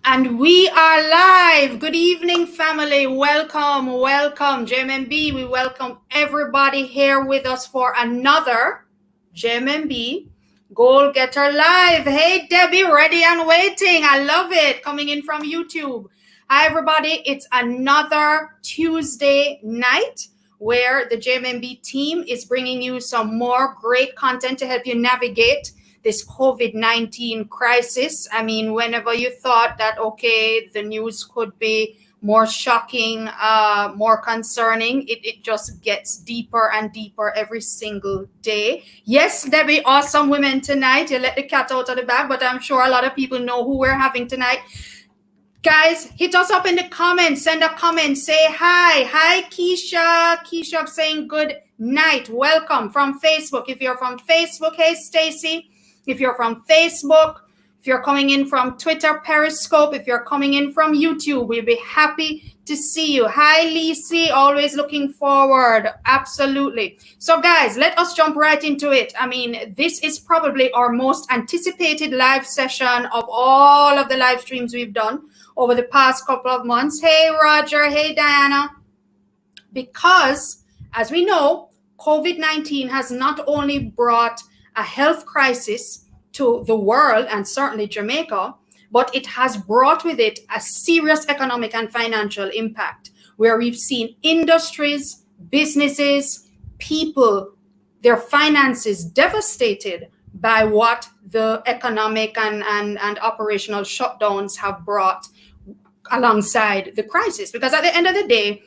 And we are live. Good evening, family. Welcome, welcome. JMMB, we welcome everybody here with us for another JMMB Goal Getter Live. Hey, Debbie, ready and waiting. I love it. Coming in from YouTube. Hi, everybody. It's another Tuesday night where the JMMB team is bringing you some more great content to help you navigate this COVID-19 crisis. I mean, whenever you thought that, okay, the news could be more shocking, more concerning, it just gets deeper and deeper every single day. Yes, Debbie, awesome women tonight. You let the cat out of the bag, but I'm sure a lot of people know who we're having tonight. Guys, hit us up in the comments. Send a comment. Say hi. Hi, Keisha. Keisha saying good night. Welcome from Facebook. If you're from Facebook, hey, Stacy. If you're from Facebook, if you're coming in from Twitter, Periscope, if you're coming in from YouTube, we'll be happy to see you. Hi, Lisi, always looking forward. Absolutely. So, guys, let us jump right into it. I mean, this is probably our most anticipated live session of all of the live streams we've done over the past couple of months. Hey, Roger. Hey, Diana. Because, as we know, COVID-19 has not only brought a health crisis to the world and certainly Jamaica, but it has brought with it a serious economic and financial impact where we've seen industries, businesses, people, their finances devastated by what the economic and operational shutdowns have brought alongside the crisis. Because at the end of the day,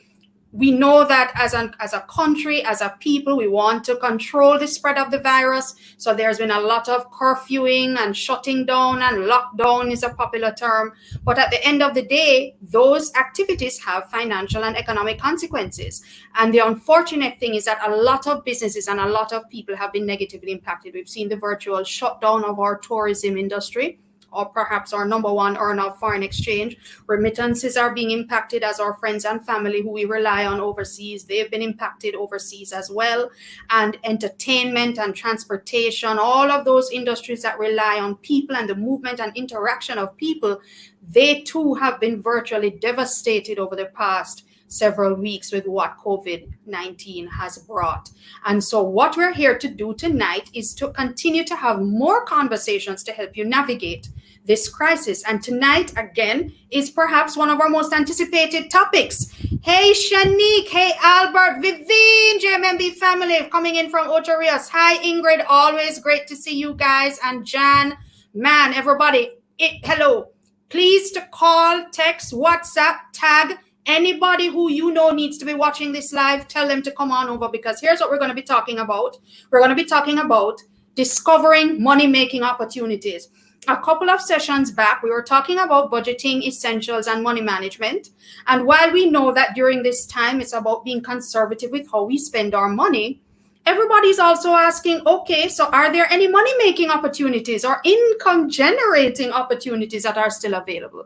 we know that as a country, as a people, we want to control the spread of the virus. So there's been a lot of curfewing and shutting down, and lockdown is a popular term. But at the end of the day, those activities have financial and economic consequences. And the unfortunate thing is that a lot of businesses and a lot of people have been negatively impacted. We've seen the virtual shutdown of our tourism industry, or perhaps our number one earner of foreign exchange. Remittances are being impacted as our friends and family who we rely on overseas, they've been impacted overseas as well. And entertainment and transportation, all of those industries that rely on people and the movement and interaction of people, they too have been virtually devastated over the past several weeks with what COVID-19 has brought. And so what we're here to do tonight is to continue to have more conversations to help you navigate this crisis. And tonight, again, is perhaps one of our most anticipated topics. Hey, Yaneek. Hey, Albert. Vivine, JMMB family, coming in from Ocho Rios. Hi, Ingrid. Always great to see you guys. And Jan, man, everybody, hello. Please to call, text, WhatsApp, tag anybody who you know needs to be watching this live. Tell them to come on over, because here's what we're going to be talking about. We're going to be talking about discovering money-making opportunities. A couple of sessions back, we were talking about budgeting essentials and money management. And while we know that during this time, it's about being conservative with how we spend our money, everybody's also asking, okay, so are there any money-making opportunities or income-generating opportunities that are still available?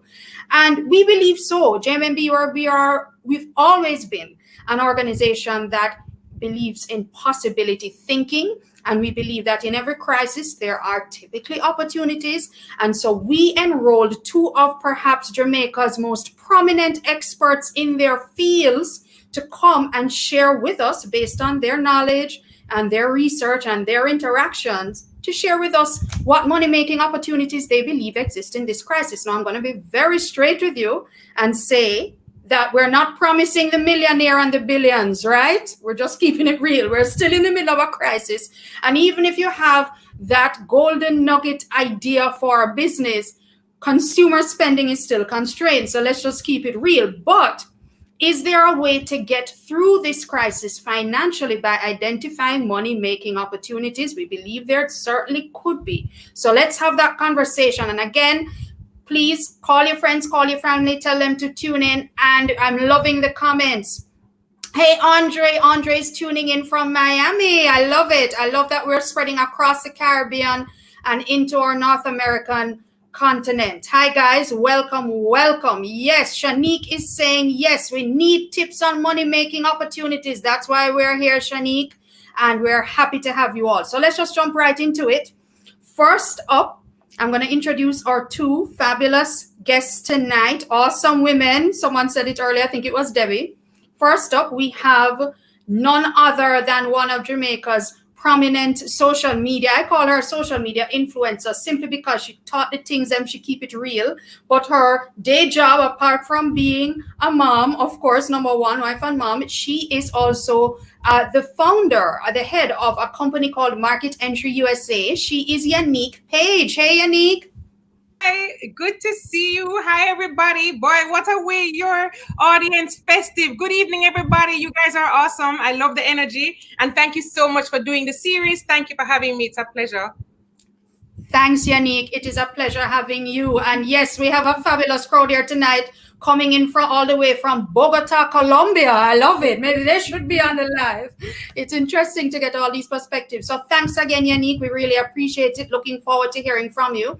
And we believe so. JMMB, we've always been an organization that believes in possibility thinking. And we believe that in every crisis, there are typically opportunities. And so we enrolled two of perhaps Jamaica's most prominent experts in their fields to come and share with us, based on their knowledge and their research and their interactions, to share with us what money-making opportunities they believe exist in this crisis. Now, I'm going to be very straight with you and say that we're not promising the millionaire and the billions, right? We're just keeping it real. We're still in the middle of a crisis. And even if you have that golden nugget idea for a business, consumer spending is still constrained. So let's just keep it real. But is there a way to get through this crisis financially by identifying money-making opportunities? We believe there certainly could be. So let's have that conversation. And again, please call your friends, call your family, tell them to tune in. And I'm loving the comments. Hey, Andre's tuning in from Miami. I love it. I love that we're spreading across the Caribbean and into our North American continent. Hi, guys. Welcome. Yes, Yaneek is saying, yes, we need tips on money-making opportunities. That's why we're here, Yaneek, and we're happy to have you all. So let's just jump right into it. First up, I'm going to introduce our two fabulous guests tonight. Awesome women. Someone said it earlier. I think it was Debbie. First up, we have none other than one of Jamaica's prominent social media. I call her social media influencer simply because she taught the things and she keep it real. But her day job, apart from being a mom, of course, number one, wife and mom, she is also the founder, the head of a company called Market Entry USA. She is Yaneek Page. Hey, Yaneek. Hi, good to see you. Hi, everybody. Boy, what a way your audience festive. Good evening, everybody. You guys are awesome. I love the energy. And thank you so much for doing the series. Thank you for having me. It's a pleasure. Thanks, Yaneek. It is a pleasure having you. And yes, we have a fabulous crowd here tonight coming in from all the way from Bogota, Colombia. I love it. Maybe they should be on the live. It's interesting to get all these perspectives. So thanks again, Yaneek. We really appreciate it. Looking forward to hearing from you.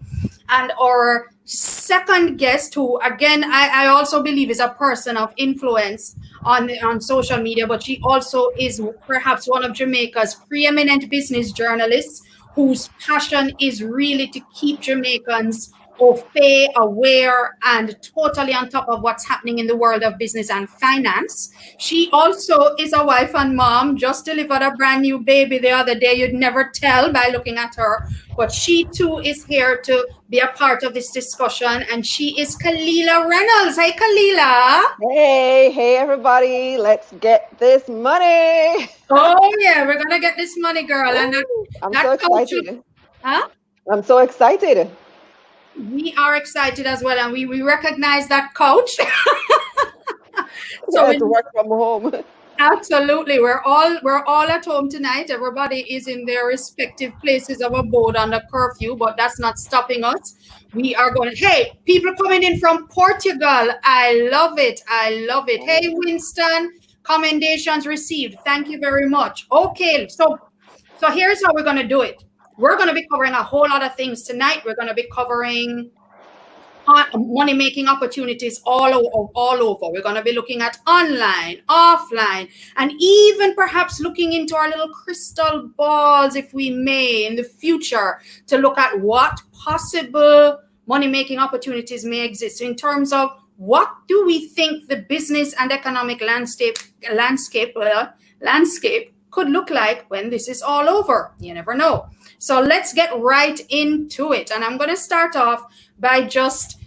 And our second guest, who again I also believe is a person of influence on social media, but she also is perhaps one of Jamaica's preeminent business journalists whose passion is really to keep Jamaicans au fait, aware, and totally on top of what's happening in the world of business and finance. She also is a wife and mom, just delivered a brand new baby the other day. You'd never tell by looking at her. But she too is here to be a part of this discussion. And she is Kalilah Reynolds. Hey, Kalilah. Hey, everybody. Let's get this money. Oh, yeah, we're going to get this money, girl. And I'm so excited. Huh? I'm so excited. We are excited as well, and we recognize that couch. So to work from home. Absolutely, we're all at home tonight. Everybody is in their respective places of abode under curfew, but that's not stopping us. We are going. Hey, people coming in from Portugal. I love it. I love it. Hey, Winston, commendations received. Thank you very much. Okay, so here's how we're going to do it. We're going to be covering a whole lot of things tonight. We're going to be covering money-making opportunities all over. We're going to be looking at online, offline, and even perhaps looking into our little crystal balls, if we may, in the future to look at what possible money-making opportunities may exist in terms of what do we think the business and economic landscape could look like when this is all over. You never know. So let's get right into it. And I'm going to start off by just,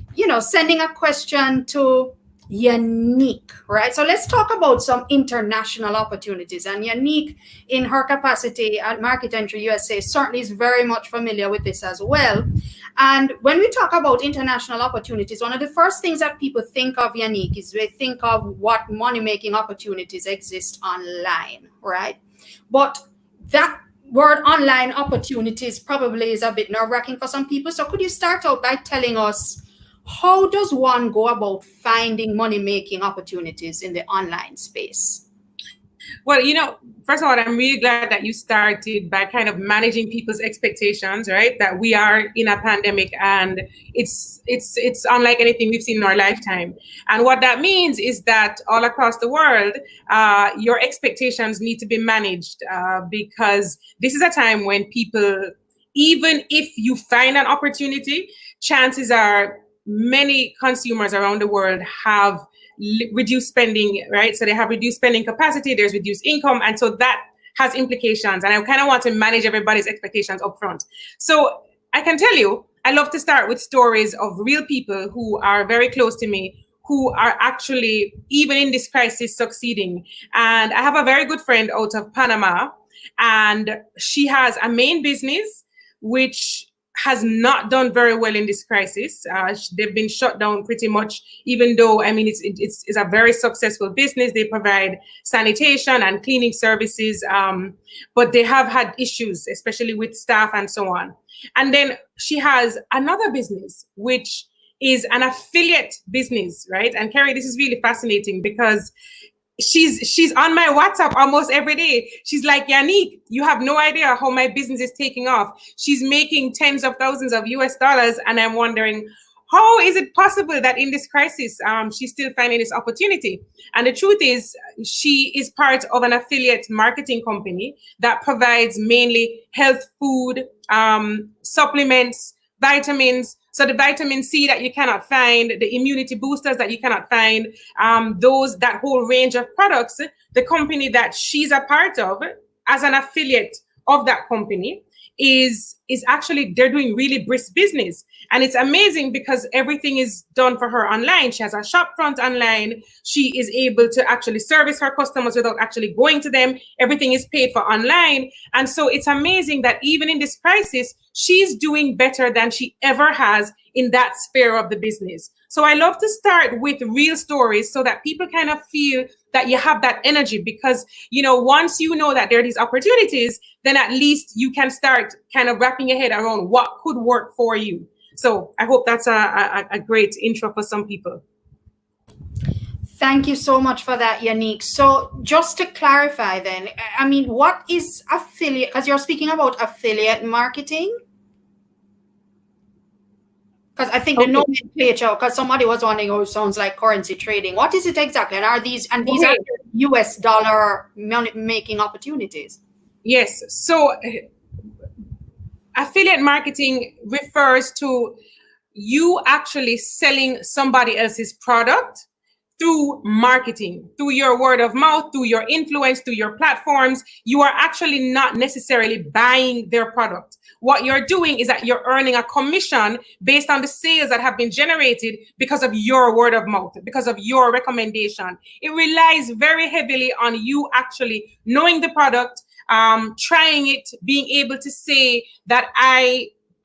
sending a question to Yaneek, right? So let's talk about some international opportunities. And Yaneek, in her capacity at Market Entry USA, certainly is very much familiar with this as well. And when we talk about international opportunities, one of the first things that people think of, Yaneek, is they think of what money-making opportunities exist online, right? But that word online opportunities probably is a bit nerve-wracking for some people. So could you start out by telling us, how does one go about finding money-making opportunities in the online space? Well, first of all, I'm really glad that you started by kind of managing people's expectations, right? That we are in a pandemic and it's unlike anything we've seen in our lifetime. And what that means is that all across the world, your expectations need to be managed because this is a time when people, even if you find an opportunity, chances are many consumers around the world have reduced spending, right? So they have reduced spending capacity, there's reduced income. And so that has implications. And I kind of want to manage everybody's expectations up front. So I can tell you, I love to start with stories of real people who are very close to me, who are actually, even in this crisis, succeeding. And I have a very good friend out of Panama, and she has a main business, which has not done very well in this crisis. They've been shut down pretty much, even though, it's a very successful business. They provide sanitation and cleaning services, but they have had issues, especially with staff and so on. And then she has another business, which is an affiliate business, right? And Carrie, this is really fascinating because she's on my WhatsApp almost every day. She's like, Yaneek, you have no idea how my business is taking off. She's making tens of thousands of US dollars. And I'm wondering, how is it possible that in this crisis, she's still finding this opportunity? And the truth is, she is part of an affiliate marketing company that provides mainly health food, supplements, vitamins. So the vitamin C that you cannot find, the immunity boosters that you cannot find, that whole range of products, the company that she's a part of as an affiliate of that company is actually, they're doing really brisk business. And it's amazing because everything is done for her online. She has a shop front online. She is able to actually service her customers without actually going to them. Everything is paid for online. And so it's amazing that even in this crisis, she's doing better than she ever has in that sphere of the business. So I love to start with real stories so that people kind of feel that you have that energy, because, once you know that there are these opportunities, then at least you can start kind of wrapping your head around what could work for you. So I hope that's a great intro for some people. Thank you so much for that, Yaneek. So just to clarify then, I mean, what is affiliate? Because you're speaking about affiliate marketing. Because I think the nomenclature, because somebody was wondering, it sounds like currency trading. What is it exactly? And these are US dollar money making opportunities? Yes. So affiliate marketing refers to you actually selling somebody else's product through marketing, through your word of mouth, through your influence, through your platforms. You are actually not necessarily buying their product. What you're doing is that you're earning a commission based on the sales that have been generated because of your word of mouth, because of your recommendation. It relies very heavily on you actually knowing the product, trying it, being able to say that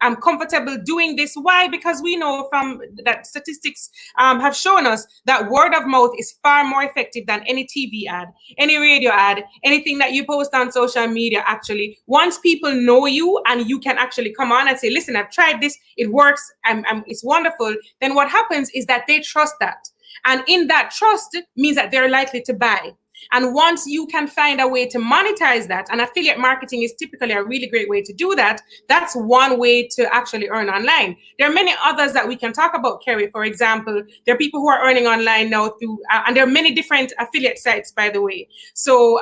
I'm comfortable doing this. Why? Because we know from that statistics have shown us that word of mouth is far more effective than any TV ad, any radio ad, anything that you post on social media. Actually, once people know you and you can actually come on and say, listen, I've tried this, it works, it's wonderful, then what happens is that they trust that. And in that trust means that they're likely to buy. And once you can find a way to monetize that, and affiliate marketing is typically a really great way to do that, that's one way to actually earn online. There are many others that we can talk about, Kerry. For example, there are people who are earning online now through, and there are many different affiliate sites, by the way. So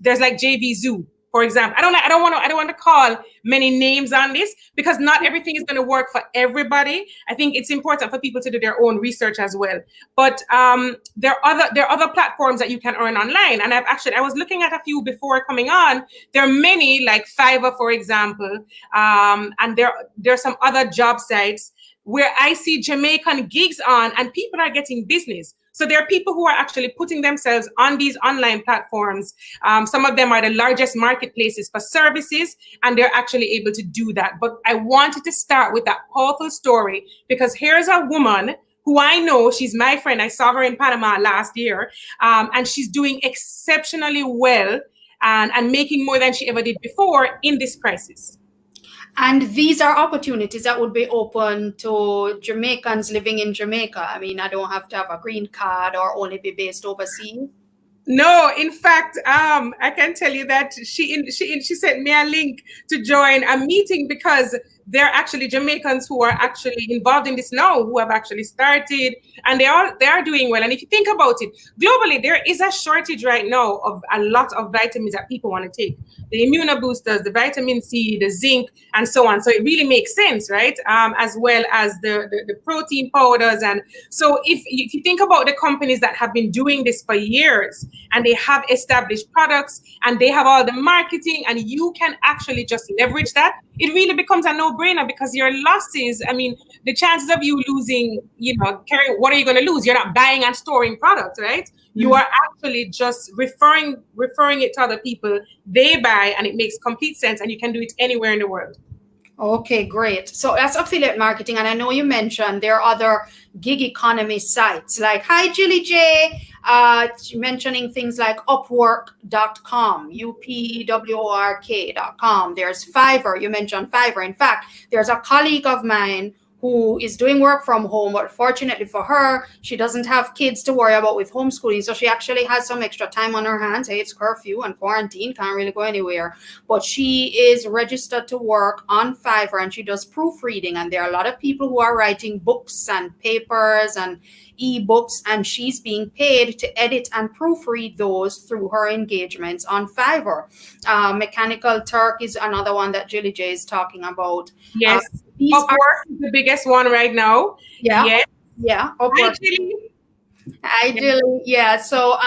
there's like JV Zoo, for example. I don't want to call many names on this because not everything is going to work for everybody. I think it's important for people to do their own research as well. But there are other platforms that you can earn online. And I was looking at a few before coming on. There are many, like Fiverr, for example, and there are some other job sites where I see Jamaican gigs on and people are getting business. So there are people who are actually putting themselves on these online platforms. Some of them are the largest marketplaces for services, and they're actually able to do that. But I wanted to start with that powerful story because here's a woman who I know, she's my friend. I saw her in Panama last year, and she's doing exceptionally well and making more than she ever did before in this crisis. And these are opportunities that would be open to Jamaicans living in Jamaica. I mean, I don't have to have a green card or only be based overseas. No, in fact, I can tell you that she sent me a link to join a meeting because there are actually Jamaicans who are actually involved in this now, who have actually started, and they are doing well. And if you think about it, globally, there is a shortage right now of a lot of vitamins that people want to take. The immunoboosters, the vitamin C, the zinc, and so on. So it really makes sense, right? As well as the protein powders. And so if you think about the companies that have been doing this for years, and they have established products, and they have all the marketing, and you can actually just leverage that, it really becomes a no-brainer because your losses, I mean, the chances of you losing, Kerry, what are you going to lose? You're not buying and storing products, right? Mm-hmm. You are actually just referring it to other people. They buy, and it makes complete sense, and you can do it anywhere in the world. Okay, great. So that's affiliate marketing. And I know you mentioned there are other gig economy sites like, hi, Julie J, mentioning things like Upwork.com, UPWORK.com. There's Fiverr. You mentioned Fiverr. In fact, there's a colleague of mine who is doing work from home, but fortunately for her, she doesn't have kids to worry about with homeschooling. So she actually has some extra time on her hands. Hey, it's curfew and quarantine, can't really go anywhere. But she is registered to work on Fiverr and she does proofreading. And there are a lot of people who are writing books and papers and ebooks, and she's being paid to edit and proofread those through her engagements on Fiverr. Mechanical Turk is another one that Julie J is talking about. Yes. these are Upwork is the biggest one right now. yeah, Yes. Upwork. Actually, Ideally, yeah. So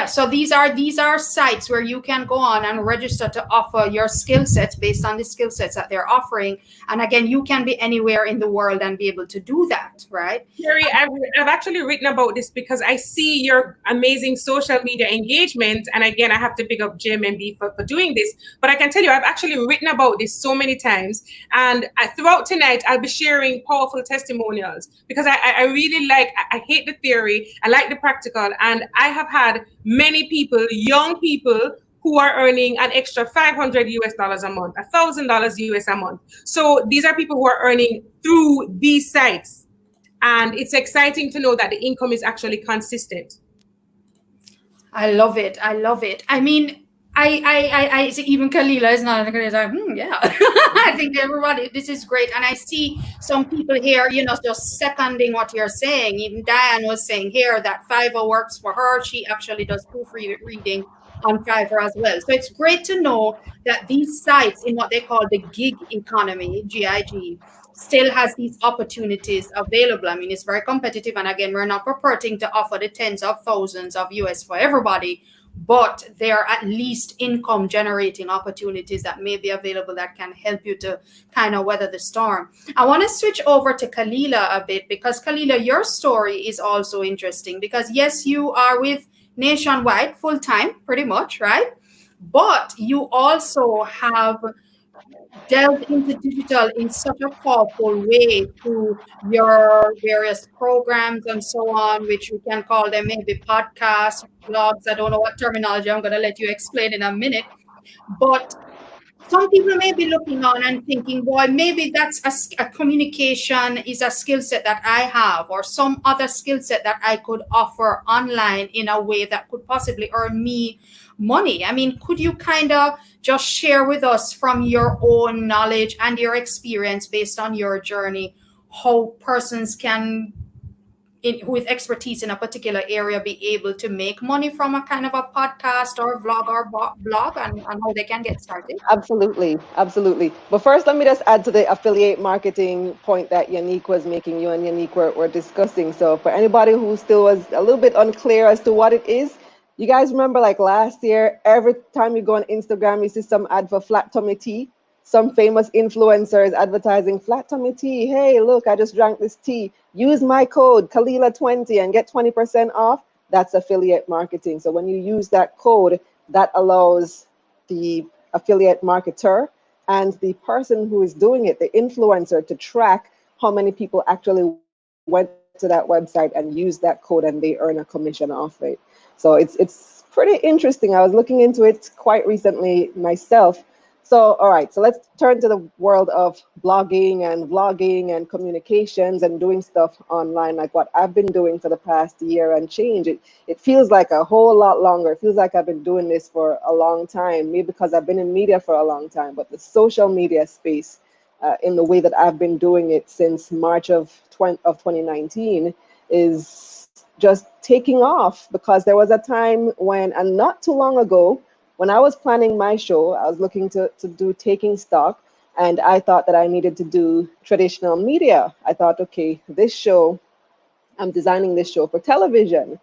so these are sites where you can go on and register to offer your skill sets based on the skill sets that they're offering. And again, you can be anywhere in the world and be able to do that, right? Terry, I've actually written about this because I see your amazing social media engagement. And again, I have to pick up JMMB for doing this. But I can tell you, I've actually written about this so many times. And throughout tonight, I'll be sharing powerful testimonials because I really I hate the theory, I like the practical. And I have had many people, young people, who are earning an extra $500 a month, $1,000 US a month. So these are people who are earning through these sites. And it's exciting to know that the income is actually consistent. I love it. I love it. I mean, I see even Kalilah is not going to say, yeah. I think everybody, this is great. And I see some people here, just seconding what you're saying. Even Diane was saying here that Fiverr works for her. She actually does proofreading on Fiverr as well. So it's great to know that these sites in what they call the gig economy, GIG, still has these opportunities available. I mean, it's very competitive. And again, we're not purporting to offer the tens of thousands of US for everybody, but there are at least income generating opportunities that may be available that can help you to kind of weather the storm. I want to switch over to Kalilah a bit because Kalilah, your story is also interesting because yes, you are with Nationwide full time, pretty much, right? But you also have delved into digital in such a powerful way through your various programs and so on, which we can call them maybe podcasts, blogs. I don't know what terminology I'm going to let you explain in a minute. But some people may be looking on and thinking, boy, maybe that's a communication is a skill set that I have, or some other skill set that I could offer online in a way that could possibly earn me money. I mean, could you kind of just share with us from your own knowledge and your experience based on your journey, how persons can with expertise in a particular area be able to make money from a kind of a podcast or vlog or blog and how they can get started? Absolutely, absolutely. But first, let me just add to the affiliate marketing point that Yaneek was making. You and Yaneek were discussing. So for anybody who still was a little bit unclear as to what it is, you guys remember like last year, every time you go on Instagram, you see some ad for flat tummy tea. Some famous influencers advertising flat tummy tea. Hey, look, I just drank this tea. Use my code Kalilah20 and get 20% off. That's affiliate marketing. So when you use that code, that allows the affiliate marketer and the person who is doing it, the influencer, to track how many people actually went to that website and used that code and they earn a commission off it. So it's pretty interesting. I was looking into it quite recently myself. So, all right, so let's turn to the world of blogging and vlogging and communications and doing stuff online, like what I've been doing for the past year and change. It feels like a whole lot longer. It feels like I've been doing this for a long time, maybe because I've been in media for a long time, but the social media space in the way that I've been doing it since March of 2019 is just taking off, because there was a time when, and not too long ago, when I was planning my show, I was looking to do taking stock, and I thought that I needed to do traditional media. I thought, okay, this show, I'm designing this show for television,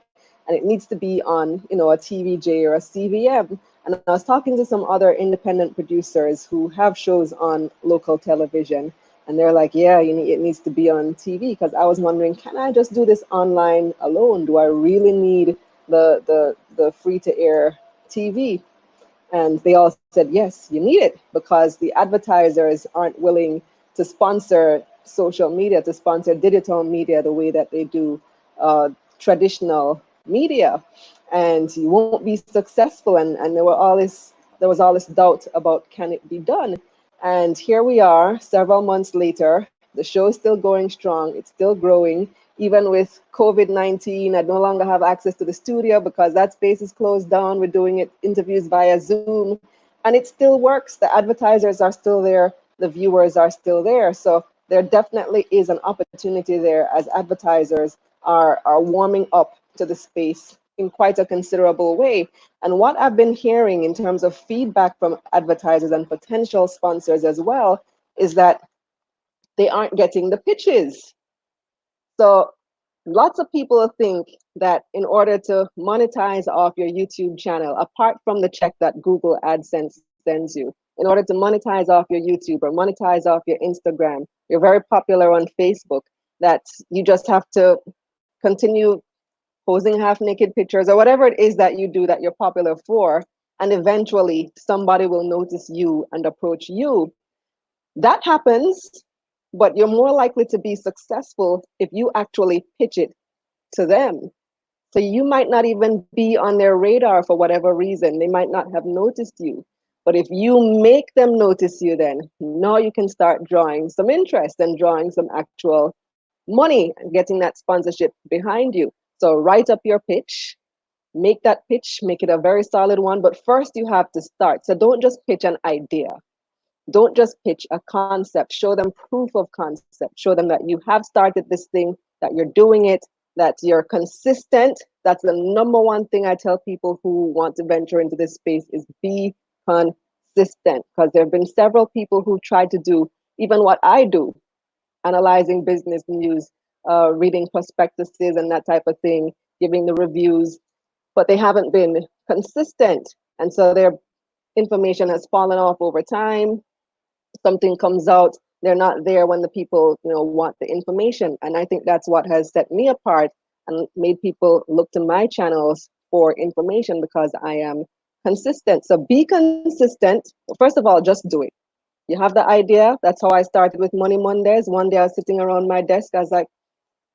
and it needs to be on, a TVJ or a CVM. And I was talking to some other independent producers who have shows on local television, and they're like, yeah, it needs to be on TV. Because I was wondering, can I just do this online alone? Do I really need the free-to-air TV? And they all said, yes, you need it, because the advertisers aren't willing to sponsor social media, to sponsor digital media the way that they do traditional media. And you won't be successful. And there was all this doubt about, can it be done? And here we are, several months later. The show is still going strong. It's still growing. Even with COVID-19, I no longer have access to the studio because that space is closed down. We're doing interviews via Zoom, and it still works. The advertisers are still there. The viewers are still there. So there definitely is an opportunity there, as advertisers are warming up to the space in quite a considerable way. And what I've been hearing in terms of feedback from advertisers and potential sponsors as well is that they aren't getting the pitches. So lots of people think that in order to monetize off your YouTube channel, apart from the check that Google AdSense sends you, in order to monetize off your YouTube or monetize off your Instagram, you're very popular on Facebook, that you just have to continue posing half naked pictures or whatever it is that you do that you're popular for. And eventually somebody will notice you and approach you. That happens, but you're more likely to be successful if you actually pitch it to them. So you might not even be on their radar for whatever reason. They might not have noticed you. But if you make them notice you, then now you can start drawing some interest and drawing some actual money and getting that sponsorship behind you. So write up your pitch, make that pitch, make it a very solid one. But first you have to start. So don't just pitch an idea. Don't just pitch a concept. Show them proof of concept. Show them that you have started this thing, that you're doing it, that you're consistent. That's the number one thing I tell people who want to venture into this space is be consistent. Because there have been several people who tried to do even what I do, analyzing business news, reading prospectuses and that type of thing, giving the reviews, but they haven't been consistent. And so their information has fallen off over time. Something comes out, they're not there when the people want the information. And I think that's what has set me apart and made people look to my channels for information, because I am consistent. So be consistent. First of all, just do it. You have the idea. That's how I started with Money Mondays. One day I was sitting around my desk, I was like,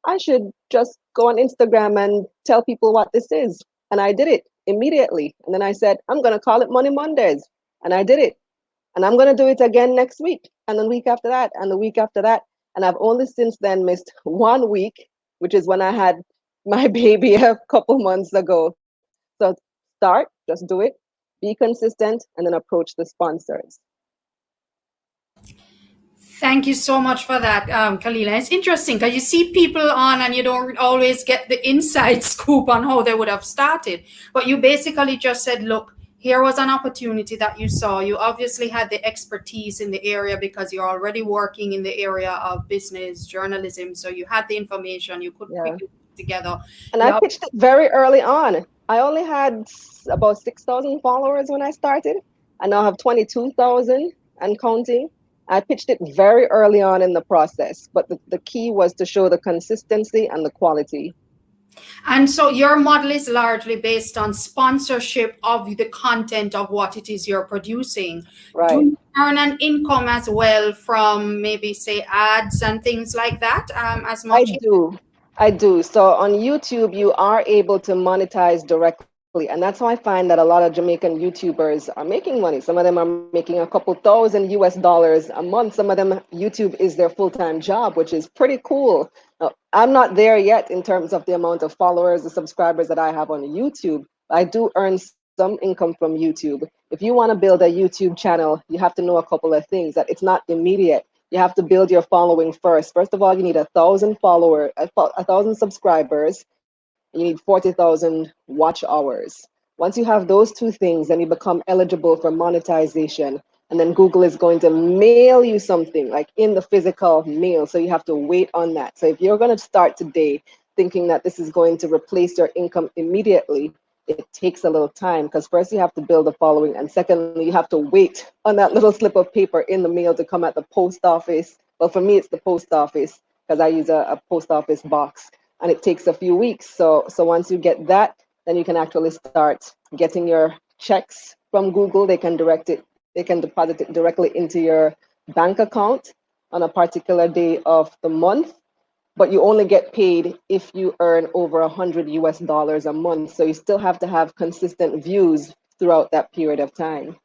I should just go on Instagram and tell people what this is. And I did it immediately. And then I said, I'm going to call it Money Mondays. And I did it. And I'm going to do it again next week, and the week after that, and the week after that. And I've only since then missed 1 week, which is when I had my baby a couple months ago. So start, just do it, be consistent, and then approach the sponsors. Thank you so much for that, Kalilah. It's interesting because you see people on and you don't always get the inside scoop on how they would have started. But you basically just said, look, here was an opportunity that you saw. You obviously had the expertise in the area because you're already working in the area of business journalism. So you had the information, you could quickly put together. And I pitched it very early on. I only had about 6,000 followers when I started. I now have 22,000 and counting. I pitched it very early on in the process, but the key was to show the consistency and the quality. And so your model is largely based on sponsorship of the content of what it is you're producing. Right. Do you earn an income as well from maybe say ads and things like that as much? I do. So on YouTube, you are able to monetize directly. And that's how I find that a lot of Jamaican YouTubers are making money. Some of them are making a couple thousand US dollars a month. Some of them, YouTube is their full-time job, which is pretty cool. Now, I'm not there yet in terms of the amount of followers and subscribers that I have on YouTube. I do earn some income from YouTube. If you want to build a YouTube channel, you have to know a couple of things, that it's not immediate. You have to build your following first. First of all, you need 1,000 followers, 1,000 subscribers. You need 40,000 watch hours. Once you have those two things, then you become eligible for monetization. And then Google is going to mail you something like in the physical mail. So you have to wait on that. So if you're going to start today thinking that this is going to replace your income immediately, it takes a little time, because first you have to build a following, and secondly, you have to wait on that little slip of paper in the mail to come at the post office. Well, for me, it's the post office, because I use a post office box, and it takes a few weeks. So once you get that, then you can actually start getting your checks from Google. They can deposit it directly into your bank account on a particular day of the month. But you only get paid if you earn over 100 US dollars a month. So you still have to have consistent views throughout that period of time.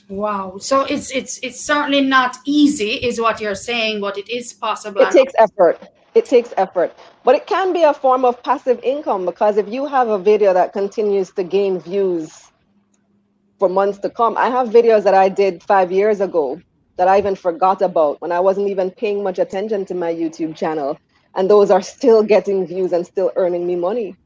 Wow. So it's certainly not easy, is what you're saying, but it is possible. It takes effort. It takes effort. But it can be a form of passive income, because if you have a video that continues to gain views for months to come, I have videos that I did 5 years ago that I even forgot about when I wasn't even paying much attention to my YouTube channel. And those are still getting views and still earning me money.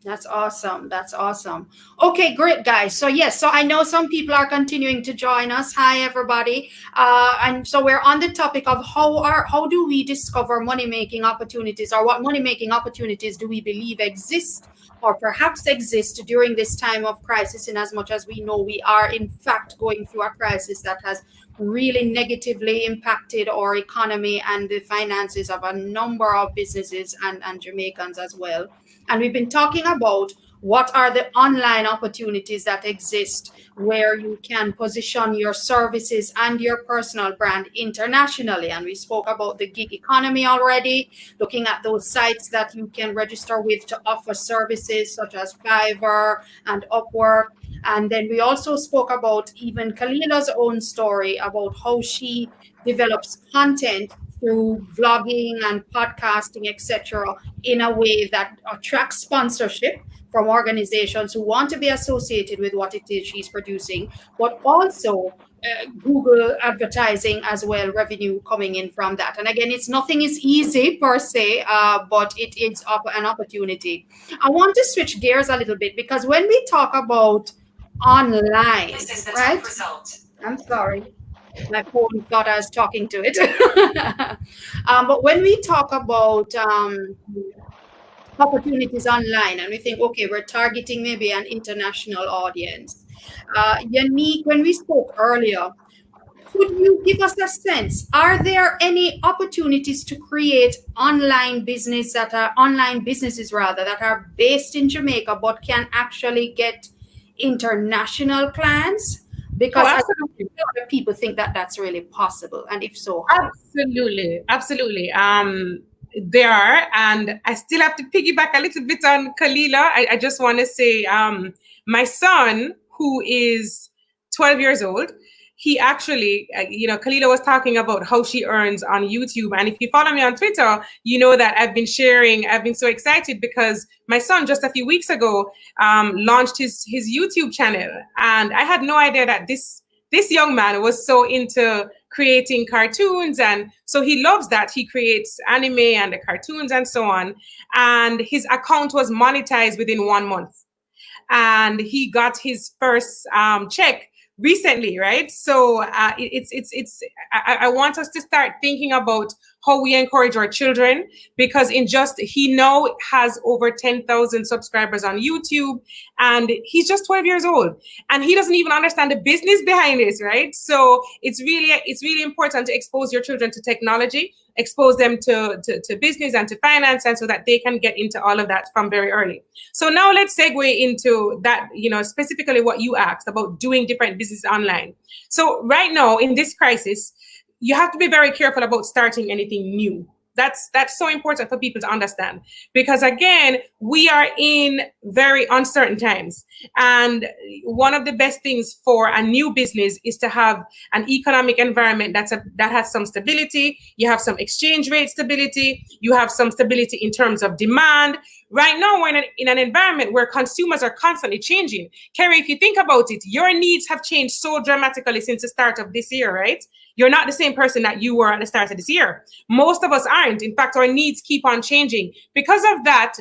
That's awesome. That's awesome. Okay, great, guys. So yes, so I know some people are continuing to join us. Hi, everybody. And so we're on the topic of how do we discover money making opportunities, or what money making opportunities do we believe exist, or perhaps exist during this time of crisis? In as much as we know we are in fact going through a crisis that has really negatively impacted our economy and the finances of a number of businesses and Jamaicans as well. And we've been talking about what are the online opportunities that exist where you can position your services and your personal brand internationally. And we spoke about the gig economy already, looking at those sites that you can register with to offer services such as Fiverr and Upwork. And then we also spoke about even Kalilah's own story about how she develops content through vlogging and podcasting, etc., in a way that attracts sponsorship from organizations who want to be associated with what it is she's producing, but also Google advertising as well, revenue coming in from that. And again, it's nothing is easy per se, but it is an opportunity. I want to switch gears a little bit because when we talk about online, right? I'm sorry. My phone thought I was talking to it. But when we talk about opportunities online and we think, okay, we're targeting maybe an international audience. Yaneek, when we spoke earlier, could you give us a sense? Are there any opportunities to create online businesses rather that are based in Jamaica but can actually get international clients? Because a lot of people think that that's really possible, and if so, how? Absolutely. There are, and I still have to piggyback a little bit on Kalilah. I just want to say, my son, who is 12 years old, he actually, Kalilah was talking about how she earns on YouTube. And if you follow me on Twitter, you know that I've been so excited because my son just a few weeks ago launched his YouTube channel. And I had no idea that this young man was so into creating cartoons. And so he loves that. He creates anime and the cartoons and so on. And his account was monetized within 1 month. And he got his first check recently, right? So I want us to start thinking about how we encourage our children, because he now has over 10,000 subscribers on YouTube, and he's just 12 years old, and he doesn't even understand the business behind this, right? So it's really important to expose your children to technology, expose them to business and to finance, and so that they can get into all of that from very early. So now let's segue into that, specifically what you asked about doing different business online. So right now in this crisis, you have to be very careful about starting anything new. That's so important for people to understand, because again, we are in very uncertain times. And one of the best things for a new business is to have an economic environment that has some stability. You have some exchange rate stability. You have some stability in terms of demand. Right now, we're in an environment where consumers are constantly changing. Kerry, if you think about it, your needs have changed so dramatically since the start of this year, right? You're not the same person that you were at the start of this year. Most of us aren't. In fact, our needs keep on changing. Because of that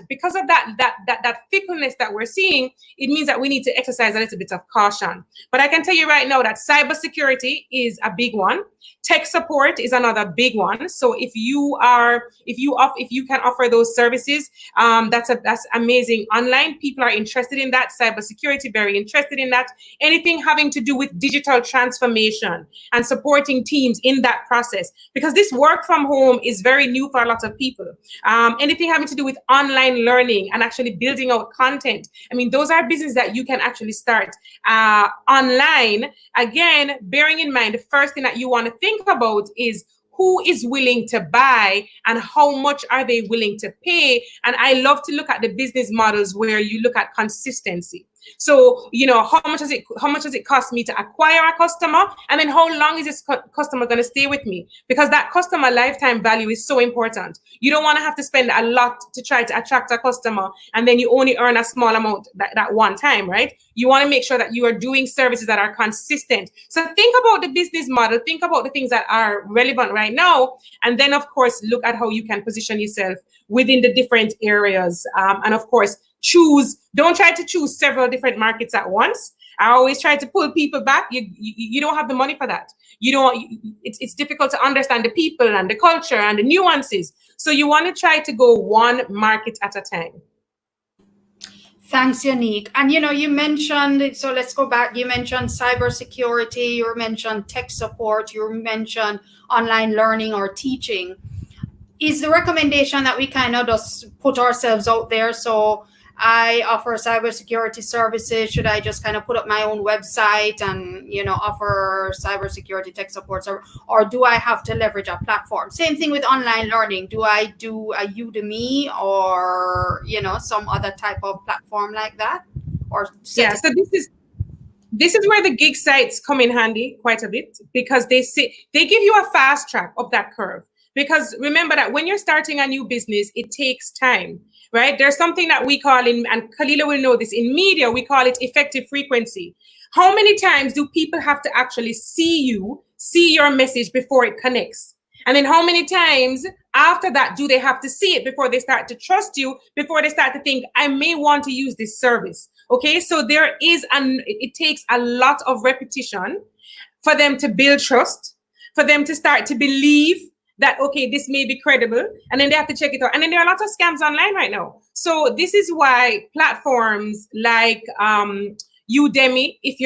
fickleness that we're seeing, it means that we need to exercise a little bit of caution. But I can tell you right now that cybersecurity is a big one. Tech support is another big one. So if you can offer those services, that's amazing. Online, people are interested in that. Cybersecurity, very interested in that. Anything having to do with digital transformation and supporting teams in that process, because this work from home is very new for a lot of people. Anything having to do with online learning and actually building out content. I mean, those are businesses that you can actually start online. Again, bearing in mind, the first thing that you want to think about is who is willing to buy and how much are they willing to pay. And I love to look at the business models where you look at consistency. So, how much does it cost me to acquire a customer? And then how long is this customer going to stay with me? Because that customer lifetime value is so important. You don't want to have to spend a lot to try to attract a customer, and then you only earn a small amount that one time, right? You want to make sure that you are doing services that are consistent. So think about the business model, think about the things that are relevant right now, and then of course, look at how you can position yourself within the different areas. And of course, don't try to choose several different markets at once. I always try to pull people back. You don't have the money for that. It's difficult to understand the people and the culture and the nuances. So you want to try to go one market at a time. Thanks, Yaneek. And you mentioned, so let's go back. You mentioned cybersecurity, you mentioned tech support, you mentioned online learning or teaching. Is the recommendation that we kind of just put ourselves out there? So I offer cybersecurity services. Should I just kind of put up my own website and offer cybersecurity tech support, or do I have to leverage a platform? Same thing with online learning. Do I do a Udemy or some other type of platform like that? Or so this is where the gig sites come in handy quite a bit, because they give you a fast track up that curve. Because remember that when you're starting a new business, it takes time, right? There's something that we call and Kalilah will know this, in media, we call it effective frequency. How many times do people have to actually see your message before it connects? And then how many times after that do they have to see it before they start to trust you, before they start to think, I may want to use this service? Okay, so it takes a lot of repetition for them to build trust, for them to start to believe that, okay, this may be credible, and then they have to check it out. And then there are lots of scams online right now. So this is why platforms like Udemy, if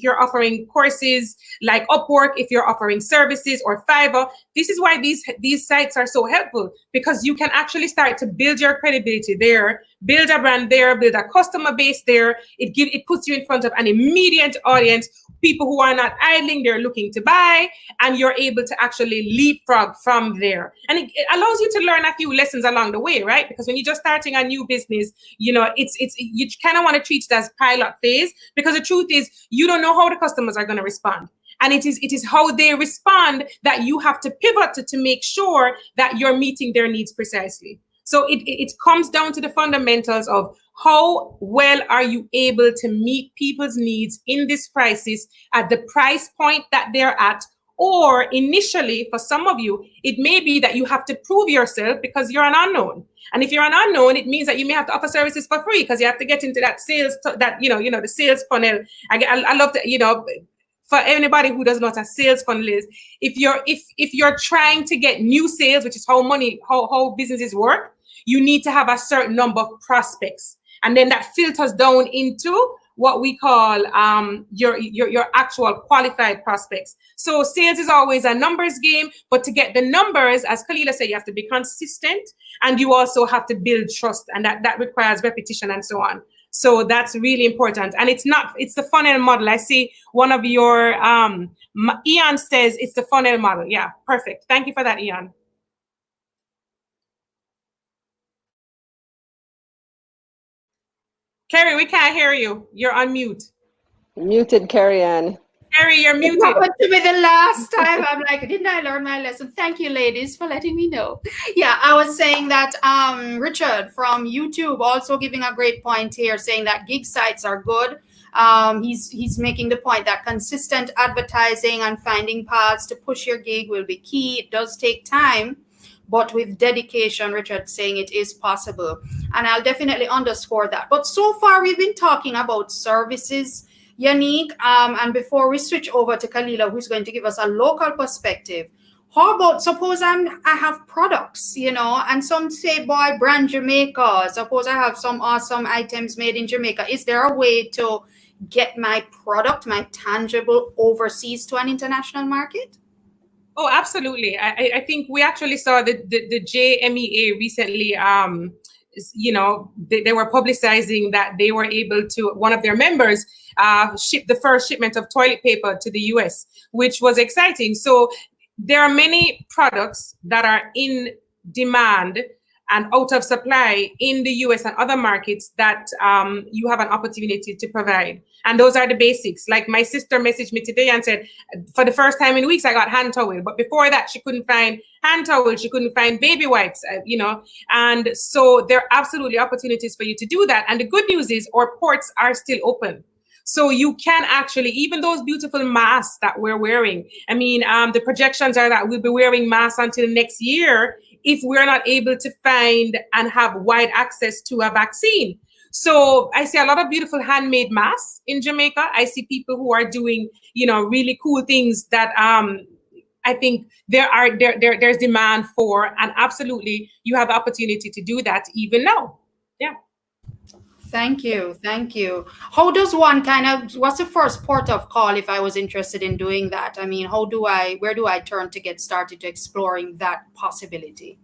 you're offering courses, like Upwork, if you're offering services, or Fiverr, this is why these sites are so helpful, because you can actually start to build your credibility there, build a brand there, build a customer base there. It puts you in front of an immediate audience, people who are not idling, they're looking to buy, and you're able to actually leapfrog from there. And it allows you to learn a few lessons along the way, right? Because when you're just starting a new business, you kind of want to treat it as pilot phase, because the truth is you don't know how the customers are going to respond. And it is how they respond that you have to pivot to make sure that you're meeting their needs precisely. So it comes down to the fundamentals of how well are you able to meet people's needs in this crisis at the price point that they're at, or initially, for some of you, it may be that you have to prove yourself because you're an unknown. And if you're an unknown, it means that you may have to offer services for free, because you have to get into that sales, the sales funnel. I love to, for anybody who doesn't know what a sales funnel is, if you're trying to get new sales, which is how businesses work, you need to have a certain number of prospects. And then that filters down into what we call your actual qualified prospects. So sales is always a numbers game, but to get the numbers, as Kalilah said, you have to be consistent, and you also have to build trust, and that requires repetition and so on. So that's really important. And it's the funnel model. I see one of your, Ian says it's the funnel model. Yeah, perfect. Thank you for that, Ian. Carrie, we can't hear you. You're on mute. Muted, Carrie Ann. Carrie, you're muted. It happened to me the last time. I'm like, didn't I learn my lesson? Thank you, ladies, for letting me know. Yeah, I was saying that Richard from YouTube also giving a great point here, saying that gig sites are good. He's making the point that consistent advertising and finding paths to push your gig will be key. It does take time, but with dedication, Richard's saying it is possible. And I'll definitely underscore that. But so far, we've been talking about services, Yaneek, and before we switch over to Kalilah, who's going to give us a local perspective, how about, suppose I have products, and some say, boy, brand Jamaica. Suppose I have some awesome items made in Jamaica. Is there a way to get my product, my tangible, overseas to an international market? Oh, absolutely. I think we actually saw the JMEA recently. They were publicizing that they were able to, one of their members ship the first shipment of toilet paper to the US, which was exciting. So there are many products that are in demand and out of supply in the US and other markets that you have an opportunity to provide. And those are the basics. Like my sister messaged me today and said, for the first time in weeks, I got hand towel. But before that, she couldn't find hand towel. She couldn't find baby wipes, And so there are absolutely opportunities for you to do that. And the good news is our ports are still open. So you can actually, even those beautiful masks that we're wearing, the projections are that we'll be wearing masks until next year if we're not able to find and have wide access to a vaccine. So I see a lot of beautiful handmade masks in Jamaica. I see people who are doing, really cool things that I think there's demand for, and absolutely you have the opportunity to do that even now. Yeah. Thank you. Thank you. How does one what's the first port of call if I was interested in doing that? I mean, where do I turn to get started to exploring that possibility?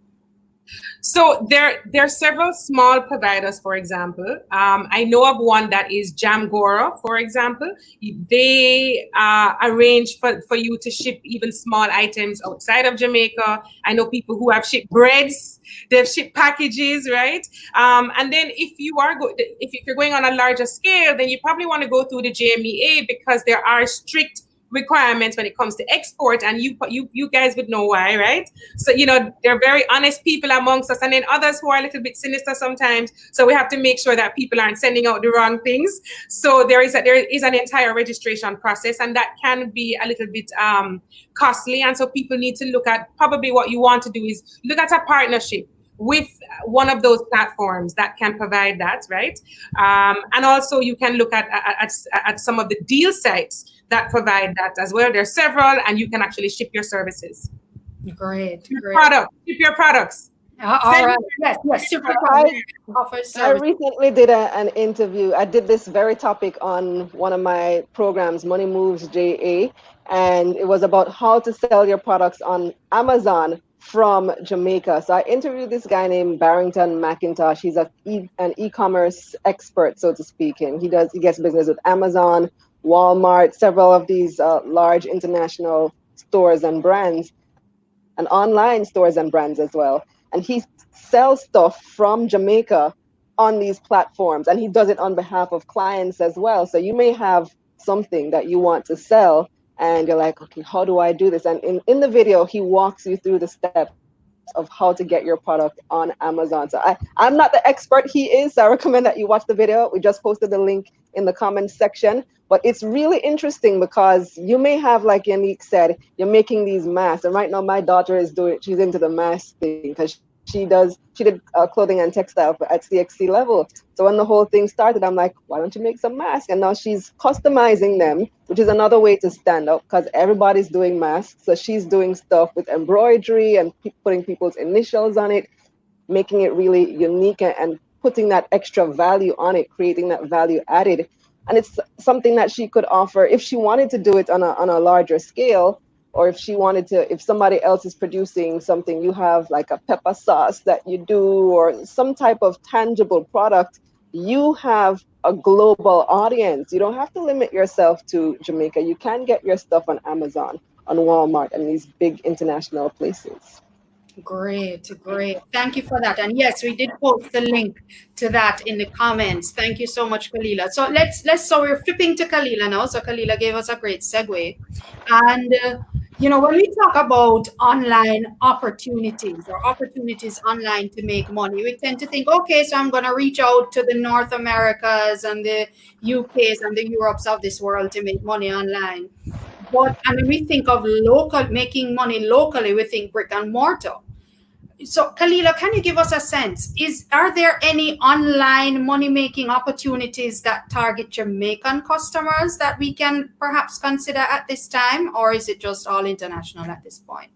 So there are several small providers, for example. I know of one that is Jamgora, for example. They arrange for you to ship even small items outside of Jamaica. I know people who have shipped breads, they've shipped packages, right? And then if you're going on a larger scale, then you probably want to go through the JMEA, because there are strict requirements when it comes to export, and you guys would know why, right? So they're very honest people amongst us, and then others who are a little bit sinister sometimes, so we have to make sure that people aren't sending out the wrong things. So there is an entire registration process, and that can be a little bit costly, and so people need to look at, probably what you want to do is look at a partnership with one of those platforms that can provide that, right? And also you can look at some of the deal sites that provide that as well. There's several, and you can actually ship your services. Great. Ship your products. All right. Yes. Super. I recently did an interview. I did this very topic on one of my programs, Money Moves JA, and it was about how to sell your products on Amazon from Jamaica. So I interviewed this guy named Barrington McIntosh. He's an e-commerce expert, so to speak, and he gets business with Amazon, Walmart, several of these large international stores and brands, and online stores and brands as well. And he sells stuff from Jamaica on these platforms, and he does it on behalf of clients as well. So you may have something that you want to sell, and you're like, okay, how do I do this? And in the video, he walks you through the steps of how to get your product on Amazon. So I'm not the expert, he is, so I recommend that you watch the video. We just posted the link in the comments section, but it's really interesting because you may have, like Yaneek said, you're making these masks, and right now my daughter she's into the mask thing, because she did clothing and textile at CXC level. So when the whole thing started, I'm like, why don't you make some masks? And now she's customizing them, which is another way to stand out, because everybody's doing masks. So she's doing stuff with embroidery and putting people's initials on it, making it really unique and putting that extra value on it, creating that value added. And it's something that she could offer if she wanted to do it on a larger scale, or if somebody else is producing something, you have like a pepper sauce that you do, or some type of tangible product, you have a global audience. You don't have to limit yourself to Jamaica. You can get your stuff on Amazon, on Walmart, and these big international places. Great. Thank you for that. And yes, we did post the link to that in the comments. Thank you so much, Kalilah. So we're flipping to Kalilah now. So Kalilah gave us a great segue. And when we talk about online opportunities or opportunities online to make money, we tend to think, okay, so I'm going to reach out to the North Americas and the UKs and the Europes of this world to make money online. But when we think of making money locally, we think brick and mortar. So Kalilah, can you give us a sense? Are there any online money-making opportunities that target Jamaican customers that we can perhaps consider at this time, or is it just all international at this point?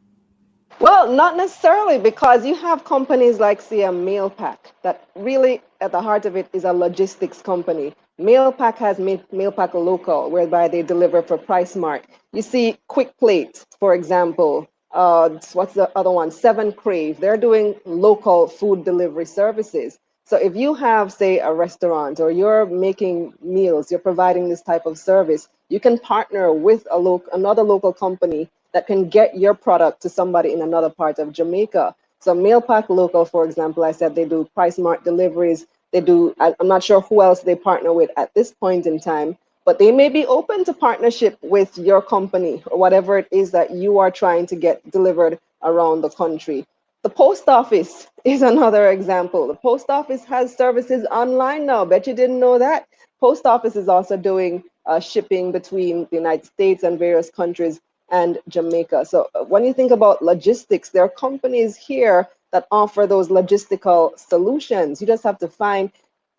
Well, not necessarily, because you have companies like, say, a Mailpack, that really at the heart of it is a logistics company. Mailpack has Mailpack Local, whereby they deliver for Price Mart. You see Quick Plate, for example. What's the other one? Seven Crave. They're doing local food delivery services. So if you have, say, a restaurant, or you're making meals, you're providing this type of service, you can partner with another local company that can get your product to somebody in another part of Jamaica. So Mailpack Local, for example, I said they do Price Mart deliveries. I'm not sure who else they partner with at this point in time, but they may be open to partnership with your company or whatever it is that you are trying to get delivered around the country. The post office is another example. The post office has services online now. Bet you didn't know that. Post office is also doing shipping between the United States and various countries and Jamaica. So when you think about logistics, there are companies here that offer those logistical solutions. You just have to find,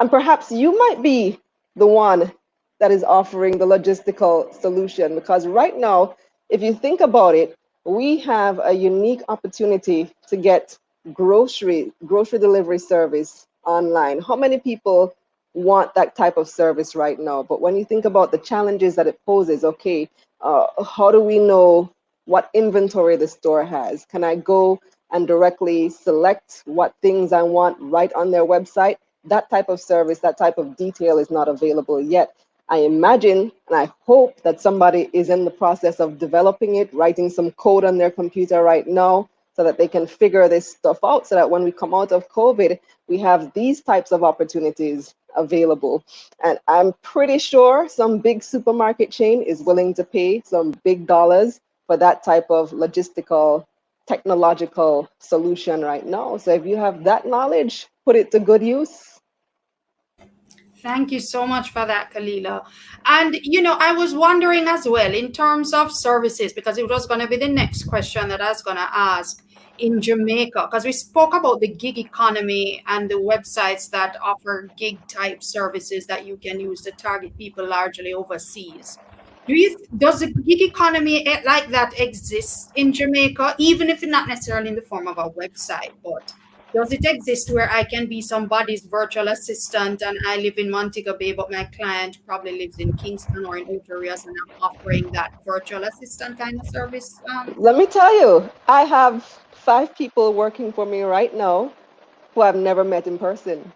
And perhaps you might be the one that is offering the logistical solution, because right now, if you think about it, we have a unique opportunity to get grocery delivery service online. How many people want that type of service right now? But when you think about the challenges that it poses, okay, how do we know what inventory the store has? Can I go and directly select what things I want right on their website? That type of service, that type of detail is not available yet. I imagine and I hope that somebody is in the process of developing it, writing some code on their computer right now so that they can figure this stuff out, so that when we come out of COVID, we have these types of opportunities available. And I'm pretty sure some big supermarket chain is willing to pay some big dollars for that type of logistical, technological solution right now. So if you have that knowledge, put it to good use. Thank you so much for that, Kalilah. And, I was wondering as well in terms of services, because it was going to be the next question that I was going to ask in Jamaica, because we spoke about the gig economy and the websites that offer gig type services that you can use to target people largely overseas. Does the gig economy like that exist in Jamaica, even if it's not necessarily in the form of a website, but does it exist where I can be somebody's virtual assistant and I live in Montego Bay, but my client probably lives in Kingston or in Ocho Rios, and I'm offering that virtual assistant kind of service? Let me tell you, I have 5 people working for me right now who I've never met in person.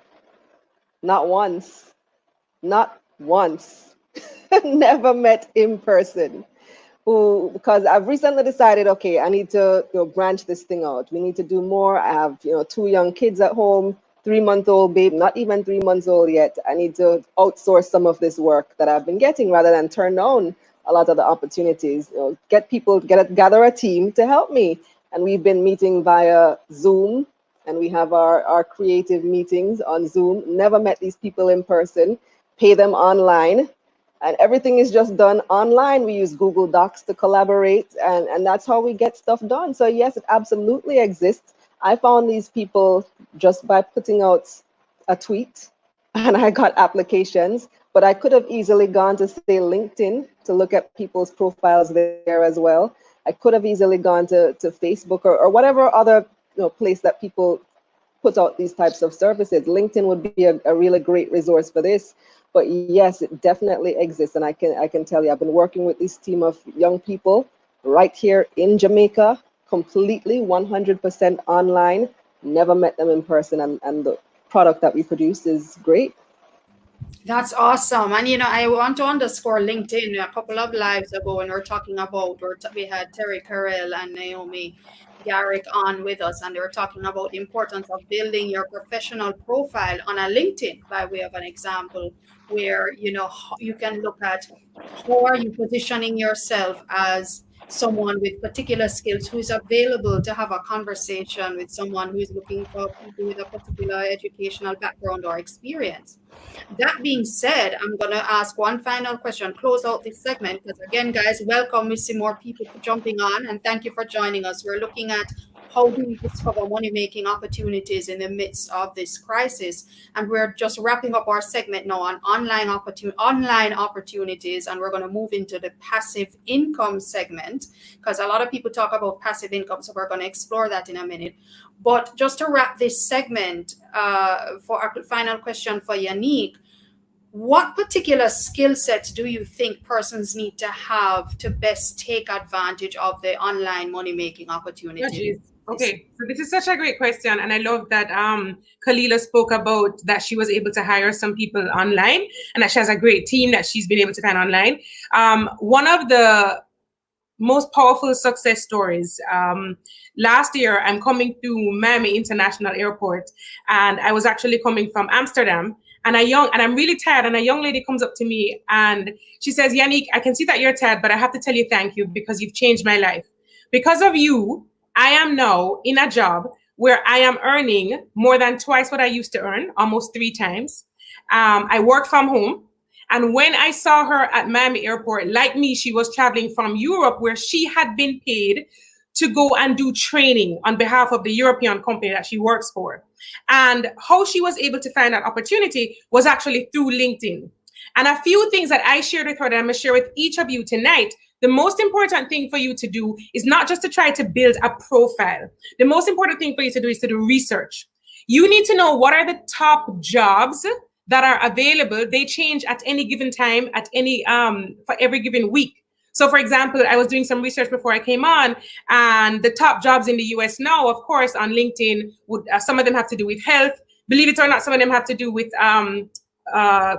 Not once. Not once. Never met in person. Who, because I've recently decided, okay, I need to branch this thing out. We need to do more. I have 2 young kids at home, 3-month-old babe, not even 3 months old yet. I need to outsource some of this work that I've been getting rather than turn down a lot of the opportunities. Get people, gather a team to help me. And we've been meeting via Zoom, and we have our creative meetings on Zoom. Never met these people in person. Pay them online. And everything is just done online. We use Google Docs to collaborate, and that's how we get stuff done. So yes, it absolutely exists. I found these people just by putting out a tweet, and I got applications, but I could have easily gone to, say, LinkedIn to look at people's profiles there as well. I could have easily gone to Facebook or whatever other place that people put out these types of services. LinkedIn would be a really great resource for this. But yes, it definitely exists, and I can tell you, I've been working with this team of young people right here in Jamaica, completely 100% online. Never met them in person, and the product that we produce is great. That's awesome. And, I want to underscore LinkedIn. A couple of lives ago, when we were talking about, we had Terry Carell and Naomi Garrick on with us, and they were talking about the importance of building your professional profile on a LinkedIn by way of an example, where, you can look at how are you positioning yourself as someone with particular skills who is available to have a conversation with someone who is looking for people with a particular educational background or experience. That being said, I'm going to ask one final question, close out this segment, because again, guys, welcome. We see more people jumping on, and thank you for joining us. We're looking at how do we discover money-making opportunities in the midst of this crisis, and we're just wrapping up our segment now on online opportunities, and we're going to move into the passive income segment, because a lot of people talk about passive income, so we're going to explore that in a minute. But just to wrap this segment, for our final question for Yaneek, what particular skill sets do you think persons need to have to best take advantage of the online money-making opportunity? Okay, so this is such a great question, and I love that Kalilah spoke about that she was able to hire some people online, and that she has a great team that she's been able to find online. One of the most powerful success stories. Last year, I'm coming through Miami International Airport, and I was actually coming from Amsterdam. And I'm really tired. And a young lady comes up to me and she says, "Yaneek, I can see that you're tired, but I have to tell you thank you because you've changed my life. Because of you, I am now in a job where I am earning more than twice what I used to earn, almost 3 times. I work from home. And when I saw her at Miami Airport, like me, she was traveling from Europe, where she had been paid to go and do training on behalf of the European company that she works for. And how she was able to find that opportunity was actually through LinkedIn. And a few things that I shared with her that I'm going to share with each of you tonight. The most important thing for you to do is not just to try to build a profile. The most important thing for you to do is to do research. You need to know what are the top jobs that are available. They change at any given time, at any for every given week. So, for example, I was doing some research before I came on, and the top jobs in the US now, of course, on LinkedIn, would some of them have to do with health. Believe it or not, some of them have to do with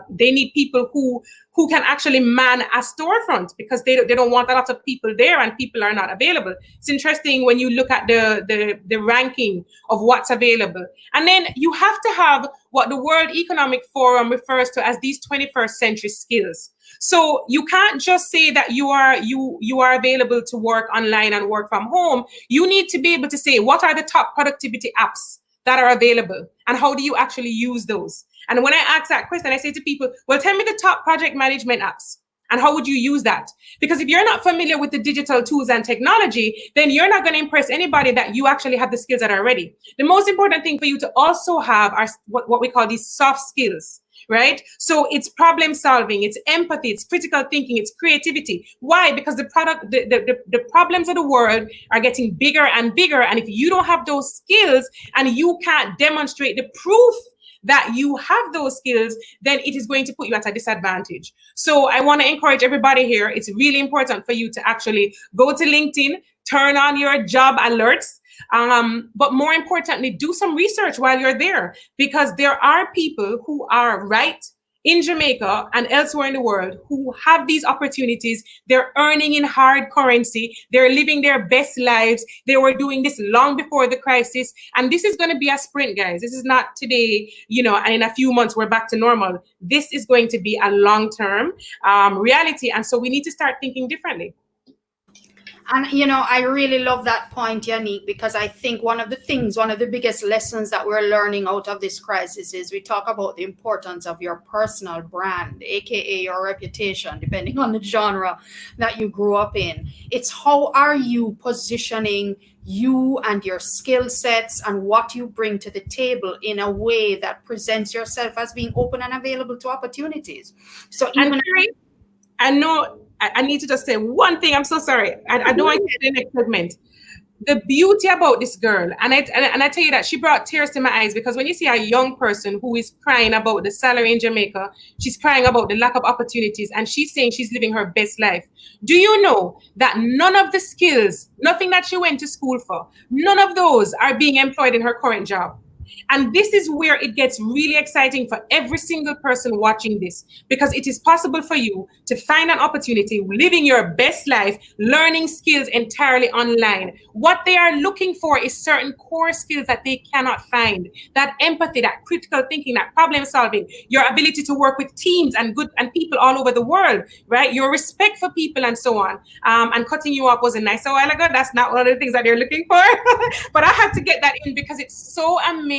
they need people who can actually man a storefront, because they don't want a lot of people there and people are not available. It's interesting when you look at the ranking of what's available. And then you have to have what the World Economic Forum refers to as these 21st century skills. So you can't just say that you are available to work online and work from home. You need to be able to say, what are the top productivity apps that are available, and how do you actually use those? And when I ask that question, I say to people, well, tell me the top project management apps, and how would you use that? Because if you're not familiar with the digital tools and technology, then you're not going to impress anybody that you actually have the skills that are ready. The most important thing for you to also have are what we call these soft skills, right? So it's problem solving, it's empathy, it's critical thinking, it's creativity. Why? Because the problems of the world are getting bigger and bigger. And if you don't have those skills and you can't demonstrate the proof that you have those skills, then it is going to put you at a disadvantage. So I want to encourage everybody here. It's really important for you to actually go to LinkedIn, turn on your job alerts, but more importantly, do some research while you're there, because there are people who are right in Jamaica and elsewhere in the world who have these opportunities. They're earning in hard currency. They're living their best lives. They were doing this long before the crisis. And this is going to be a sprint, guys. This is not today, and in a few months, we're back to normal. This is going to be a long-term reality. And so we need to start thinking differently. And, I really love that point, Yaneek, because I think one of the biggest lessons that we're learning out of this crisis is we talk about the importance of your personal brand, aka your reputation, depending on the genre that you grew up in. It's how are you positioning you and your skill sets and what you bring to the table in a way that presents yourself as being open and available to opportunities. So even I know I need to just say one thing. I'm so sorry. I don't want to get the next segment. The beauty about this girl, and I tell you that she brought tears to my eyes, because when you see a young person who is crying about the salary in Jamaica, she's crying about the lack of opportunities, and she's saying she's living her best life. Do you know that none of the skills, nothing that she went to school for, none of those are being employed in her current job? And this is where it gets really exciting for every single person watching this, because it is possible for you to find an opportunity, living your best life, learning skills entirely online. What they are looking for is certain core skills that they cannot find. That empathy, that critical thinking, that problem solving, your ability to work with teams and people all over the world, right? Your respect for people and so on. And cutting you off wasn't nice a while ago. That's not one of the things that they're looking for. But I had to get that in because it's so amazing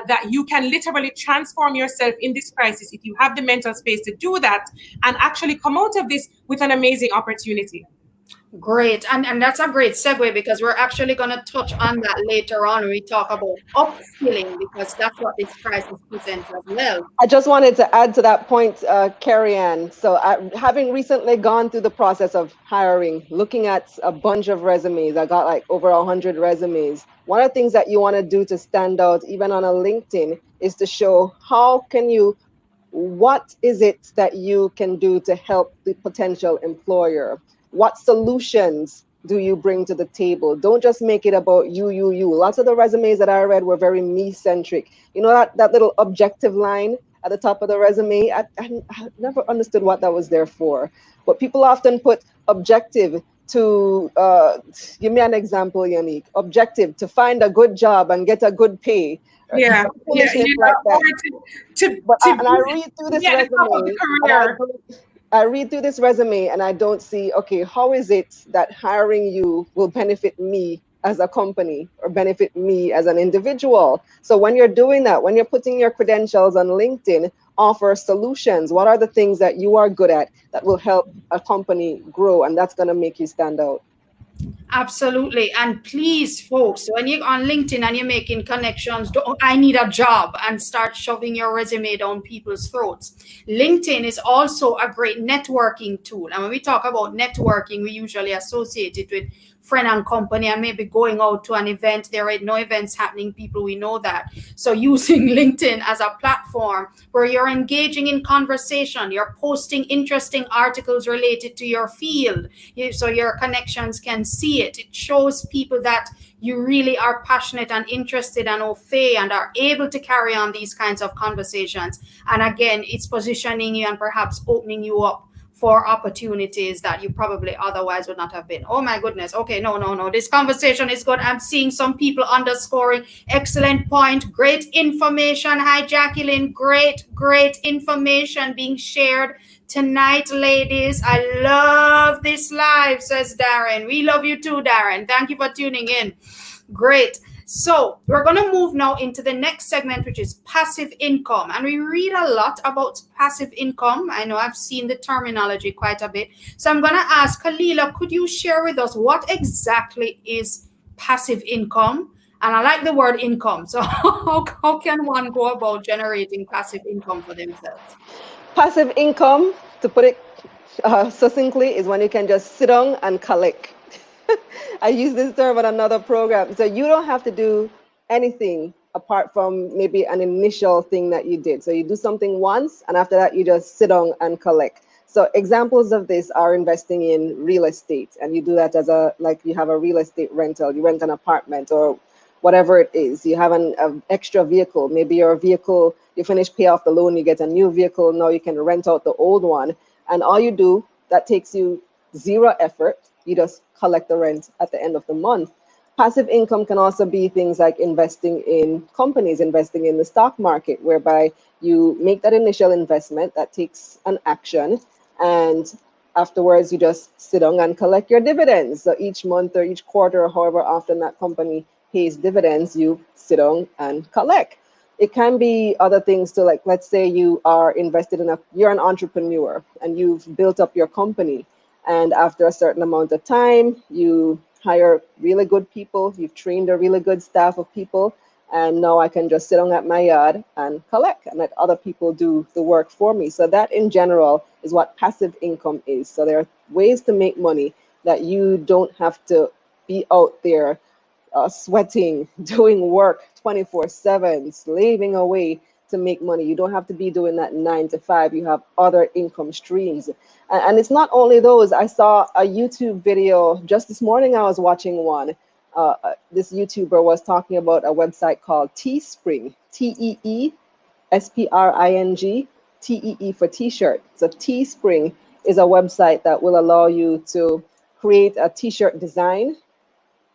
that you can literally transform yourself in this crisis if you have the mental space to do that and actually come out of this with an amazing opportunity. Great. And that's a great segue, because we're actually going to touch on that later on when we talk about upskilling, because that's what this crisis presents as well. I just wanted to add to that point, Carrie Ann. So having recently gone through the process of hiring, looking at a bunch of resumes, I got like over 100 resumes. One of the things that you want to do to stand out, even on a LinkedIn, is to show what is it that you can do to help the potential employer? What solutions do you bring to the table? Don't just make it about you. Lots of the resumes that I read were very me-centric. You know that little objective line at the top of the resume? I never understood what that was there for. But people often put objective to, give me an example, Yaneek. Objective to find a good job and get a good pay. Yeah. Like that. And I read through this resume. I read through this resume and I don't see, okay, how is it that hiring you will benefit me as a company or benefit me as an individual? So when you're doing that, when you're putting your credentials on LinkedIn, offer solutions. What are the things that you are good at that will help a company grow? And that's going to make you stand out. Absolutely. And please, folks, when you're on LinkedIn and you're making connections, don't, I need a job and start shoving your resume down people's throats. LinkedIn is also a great networking tool. And when we talk about networking, we usually associate it with friend and company and maybe going out to an event. There are no events happening, people, we know that. So using LinkedIn as a platform where you're engaging in conversation, you're posting interesting articles related to your field, so your connections can see it. It shows people that you really are passionate and interested and au fait and are able to carry on these kinds of conversations. And again, it's positioning you and perhaps opening you up for opportunities that you probably otherwise would not have been. Oh my goodness. Okay, no. This conversation is good. I'm seeing some people underscoring. Excellent point. Great information. Hi, Jacqueline. Great information being shared tonight, ladies. I love this live, says Darren. We love you too, Darren. Thank you for tuning in. Great. So we're going to move now into the next segment, which is passive income. And we read a lot about passive income. I know I've seen the terminology quite a bit. So I'm going to ask Kalilah, could you share with us what exactly is passive income? And I like the word income. So how can one go about generating passive income for themselves? Passive income, to put it succinctly, is when you can just sit down and collect. I use this term on another program. So you don't have to do anything apart from maybe an initial thing that you did. So you do something once, and after that, you just sit down and collect. So examples of this are investing in real estate, and you do that as you have a real estate rental, you rent an apartment or whatever it is. You have an extra vehicle. Maybe your vehicle, you finish pay off the loan, you get a new vehicle. Now you can rent out the old one. And all you do, that takes you zero effort. You just collect the rent at the end of the month. Passive income can also be things like investing in companies, investing in the stock market, whereby you make that initial investment that takes an action, and afterwards you just sit down and collect your dividends. So each month or each quarter, or however often that company pays dividends, you sit down and collect. It can be other things too, like let's say you are invested in you're an entrepreneur and you've built up your company, and after a certain amount of time, you hire really good people, you've trained a really good staff of people, and now I can just sit down at my yard and collect and let other people do the work for me. So that in general is what passive income is. So there are ways to make money that you don't have to be out there sweating, doing work 24/7, slaving away to make money. You don't have to be doing that 9 to 5. You have other income streams. And it's not only those. I saw a YouTube video just this morning. I was watching one. This YouTuber was talking about a website called Teespring, Teespring, Tee for t-shirt. So Teespring is a website that will allow you to create a t-shirt design,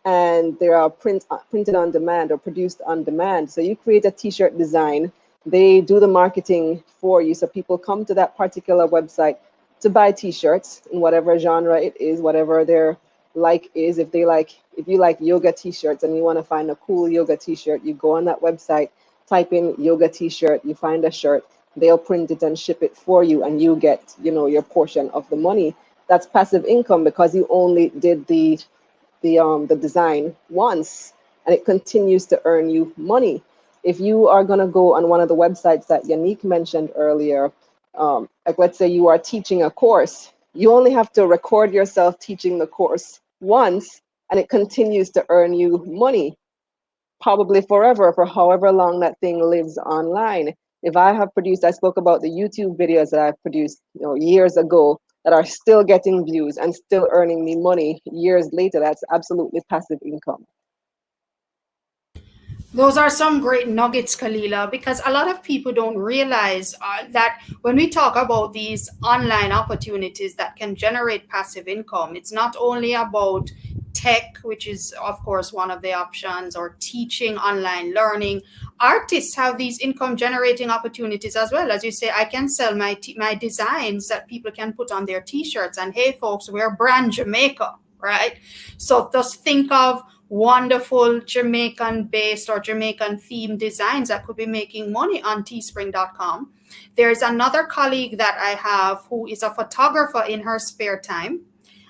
and they are printed on demand or produced on demand. So you create a t-shirt design, they do the marketing for you. So people come to that particular website to buy t-shirts in whatever genre it is, whatever their like is. If you like yoga t-shirts and you want to find a cool yoga t-shirt, you go on that website, type in yoga t-shirt, you find a shirt, they'll print it and ship it for you, and you get, your portion of the money. That's passive income because you only did the design once, and it continues to earn you money. If you are going to go on one of the websites that Yaneek mentioned earlier, like let's say you are teaching a course, you only have to record yourself teaching the course once, and it continues to earn you money, probably forever, for however long that thing lives online. If I spoke about the YouTube videos that I've produced, years ago, that are still getting views and still earning me money years later. That's absolutely passive income. Those are some great nuggets, Kalilah, because a lot of people don't realize that when we talk about these online opportunities that can generate passive income, it's not only about tech, which is, of course, one of the options, or teaching, online learning. Artists have these income generating opportunities as well. As you say, I can sell my designs that people can put on their t-shirts. And hey, folks, we're brand Jamaica, right? So just think of wonderful Jamaican-based or Jamaican-themed designs that could be making money on teespring.com. There's another colleague that I have who is a photographer in her spare time,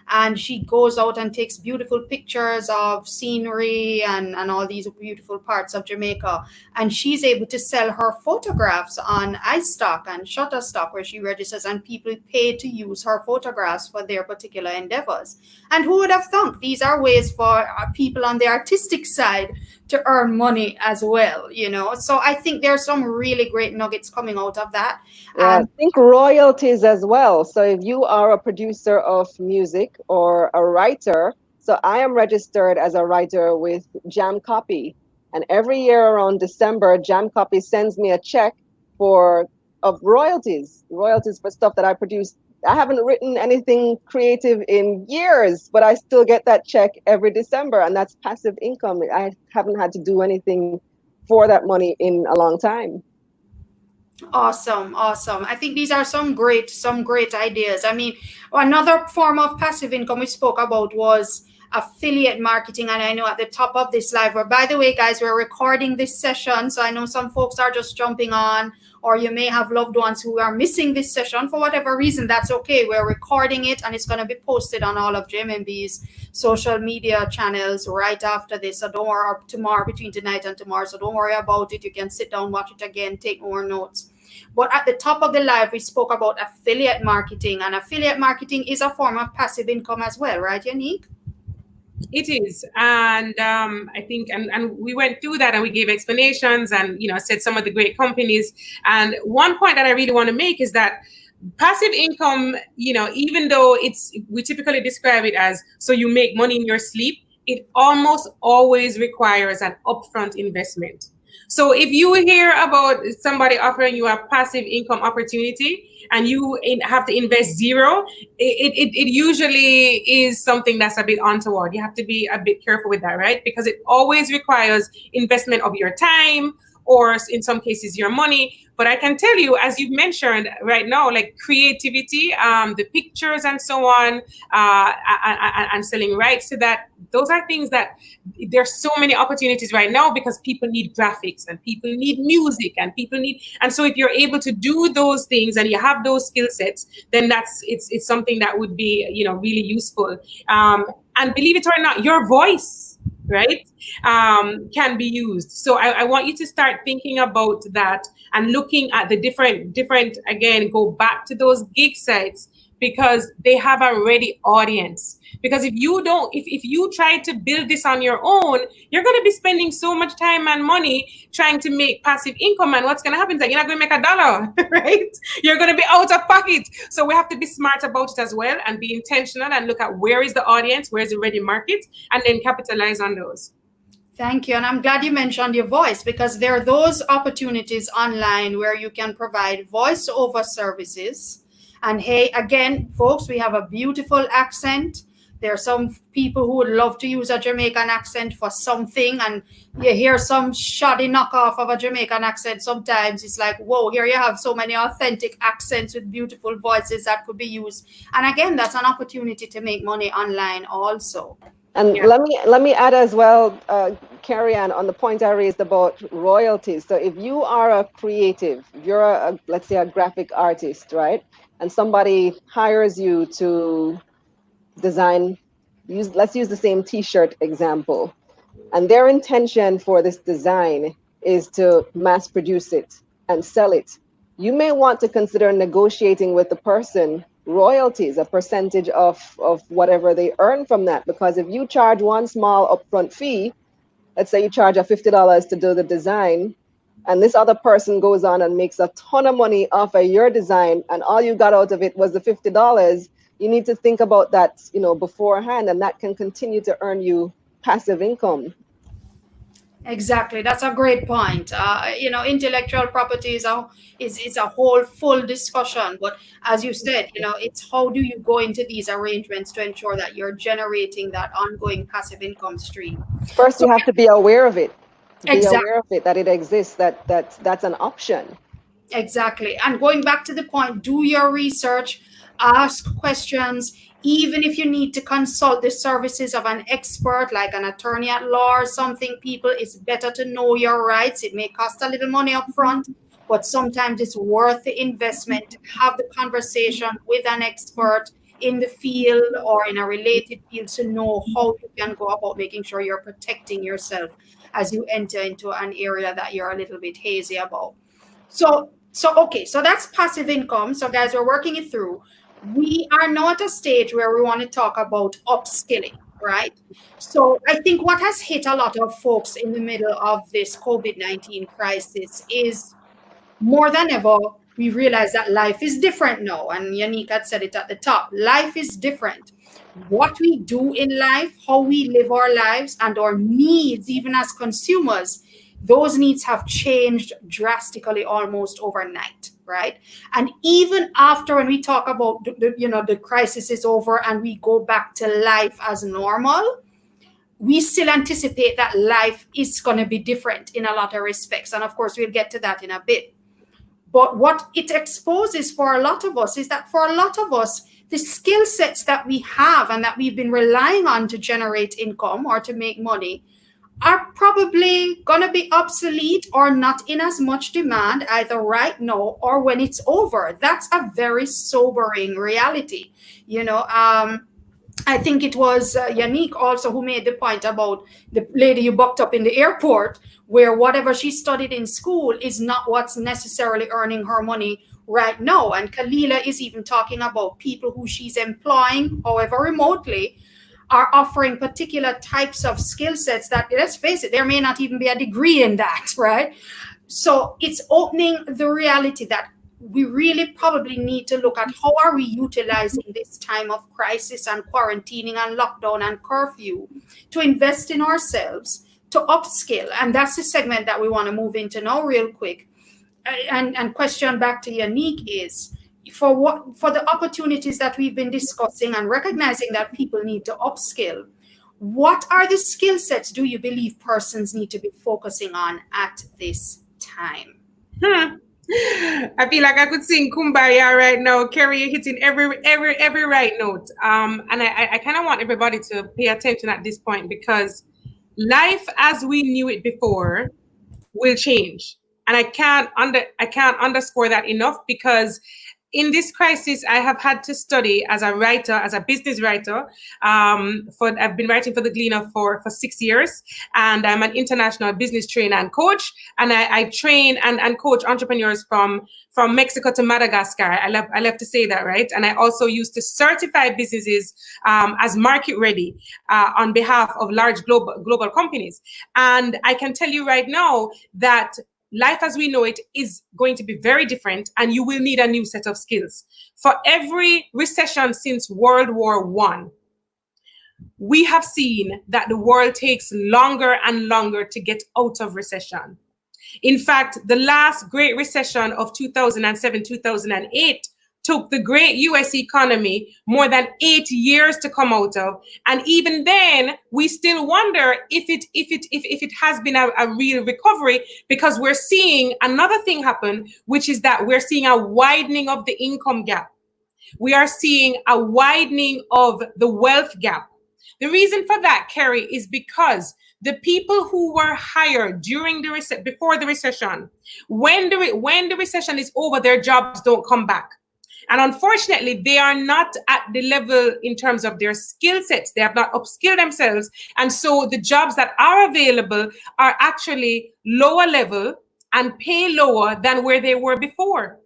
and she goes out and takes beautiful pictures of scenery and all these beautiful parts of Jamaica. And she's able to sell her photographs on iStock and Shutterstock, where she registers, and people pay to use her photographs for their particular endeavors. And who would have thought these are ways for people on the artistic side to earn money as well, you know? So I think there's some really great nuggets coming out of that. Yeah, think royalties as well. So if you are a producer of music or a writer, so I am registered as a writer with Jam Copy, and every year around December, Jam Copy sends me a check of royalties for stuff that I produce. I haven't written anything creative in years, but I still get that check every December, and that's passive income. I haven't had to do anything for that money in a long time. Awesome. I think these are some great ideas. I mean, another form of passive income we spoke about was affiliate marketing. And I know at the top of this live, where, by the way, guys, we're recording this session, so I know some folks are just jumping on, or you may have loved ones who are missing this session for whatever reason. That's okay. We're recording it, and it's going to be posted on all of JMMB's social media channels right after this. So don't worry, tomorrow, between tonight and tomorrow. So don't worry about it. You can sit down, watch it again, take more notes. But at the top of the live, we spoke about affiliate marketing, and affiliate marketing is a form of passive income as well, right, Yaneek? It is, and I think, and we went through that, and we gave explanations, and said some of the great companies. And one point that I really want to make is that passive income, even though we typically describe it as so you make money in your sleep, it almost always requires an upfront investment. So if you hear about somebody offering you a passive income opportunity and you have to invest zero, it usually is something that's a bit untoward. You have to be a bit careful with that, right? Because it always requires investment of your time, or in some cases your money. But I can tell you, as you've mentioned right now, like creativity, the pictures and so on, and selling rights to that, those are things that there's so many opportunities right now, because people need graphics and people need music and and so if you're able to do those things and you have those skill sets, then it's something that would be really useful. And believe it or not, your voice, right, can be used. So I want you to start thinking about that and looking at the different, again, go back to those gig sites, because they have a ready audience. Because if you try to build this on your own, you're going to be spending so much time and money trying to make passive income. And what's going to happen is that you're not going to make $1, right? You're going to be out of pocket. So we have to be smart about it as well, and be intentional and look at where is the audience, where is the ready market, and then capitalize on those. Thank you. And I'm glad you mentioned your voice, because there are those opportunities online where you can provide voiceover services. And hey, again, folks, we have a beautiful accent. There are some people who would love to use a Jamaican accent for something, and you hear some shoddy knockoff of a Jamaican accent. Sometimes it's like, whoa, here you have so many authentic accents with beautiful voices that could be used. And again, that's an opportunity to make money online also. And let me add as well, Carrie Ann, on the point I raised about royalties. So if you are a creative, you're let's say a graphic artist, right? And somebody hires you to design, let's use the same t-shirt example. And their intention for this design is to mass produce it and sell it. You may want to consider negotiating with the person royalties, a percentage of whatever they earn from that. Because if you charge one small upfront fee, let's say you charge a $50 to do the design, and this other person goes on and makes a ton of money off of your design, and all you got out of it was the $50, you need to think about that, beforehand, and that can continue to earn you passive income. Exactly, that's a great point. Intellectual property is a whole full discussion. But as you said, it's how do you go into these arrangements to ensure that you're generating that ongoing passive income stream. First, you have to be aware of it. Exactly. Be aware of it, that it exists, that's an option. Exactly. And going back to the point, do your research, ask questions. Even if you need to consult the services of an expert like an attorney at law or something, people, it's better to know your rights. It may cost a little money up front, but sometimes it's worth the investment to have the conversation with an expert, in the field or in a related field to know how you can go about making sure you're protecting yourself as you enter into an area that you're a little bit hazy about. So that's passive income. So guys, we're working it through. We are now at a stage where we want to talk about upskilling, right? So I think what has hit a lot of folks in the middle of this COVID-19 crisis is more than ever, we realize that life is different now. And Yaneek had said it at the top. Life is different. What we do in life, how we live our lives, and our needs, even as consumers, those needs have changed drastically almost overnight, right? And even after, when we talk about the crisis is over and we go back to life as normal, we still anticipate that life is going to be different in a lot of respects. And of course, we'll get to that in a bit. But what it exposes for a lot of us is that for a lot of us, the skill sets that we have and that we've been relying on to generate income or to make money are probably going to be obsolete or not in as much demand either right now or when it's over. That's a very sobering reality. I think it was Yaneek also who made the point about the lady you bucked up in the airport, where whatever she studied in school is not what's necessarily earning her money right now. And Kalilah is even talking about people who she's employing, however remotely, are offering particular types of skill sets that, let's face it, there may not even be a degree in that, right? So it's opening the reality that we really probably need to look at how are we utilizing this time of crisis and quarantining and lockdown and curfew to invest in ourselves, to upskill. And that's the segment that we want to move into now real quick. And question back to Yaneek is, for the opportunities that we've been discussing and recognizing that people need to upskill, what are the skill sets do you believe persons need to be focusing on at this time? I feel like I could sing Kumbaya right now. Kerry, you're hitting every right note. And I kind of want everybody to pay attention at this point, because life as we knew it before will change. And I can't underscore that enough, because in this crisis, I have had to study as a writer, as a business writer. I've been writing for The Gleaner for 6 years, and I'm an international business trainer and coach. And I train and coach entrepreneurs from Mexico to Madagascar. I love to say that, right? And I also used to certify businesses as market ready on behalf of large global companies. And I can tell you right now that life as we know it is going to be very different, and you will need a new set of skills. For every recession since World War I, we have seen that the world takes longer and longer to get out of recession. In fact, the last great recession of 2007, 2008 took the great US economy more than 8 years to come out of. And even then, we still wonder if it has been a real recovery, because we're seeing another thing happen, which is that we're seeing a widening of the income gap. We are seeing a widening of the wealth gap. The reason for that, Kerry, is because the people who were hired during before the recession, when the recession is over, their jobs don't come back. And unfortunately, they are not at the level in terms of their skill sets. They have not upskilled themselves. And so the jobs that are available are actually lower level and pay lower than where they were before.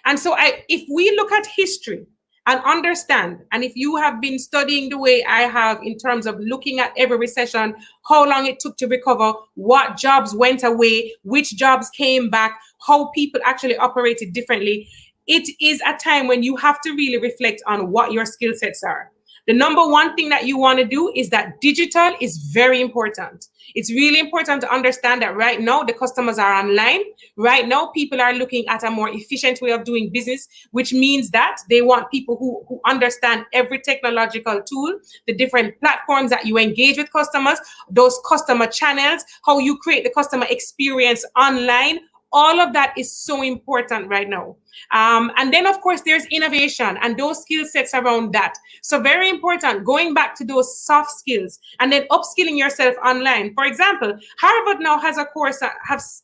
And so if we look at history and understand, and if you have been studying the way I have in terms of looking at every recession, how long it took to recover, what jobs went away, which jobs came back, how people actually operated differently, it is a time when you have to really reflect on what your skill sets are. The number one thing that you want to do is that digital is very important. It's really important to understand that right now the customers are online. Right now, people are looking at a more efficient way of doing business, which means that they want people who understand every technological tool, the different platforms that you engage with customers, those customer channels, how you create the customer experience online. All of that is so important right now. And then, of course, there's innovation and those skill sets around that. So very important, going back to those soft skills and then upskilling yourself online. For example, Harvard now has a course,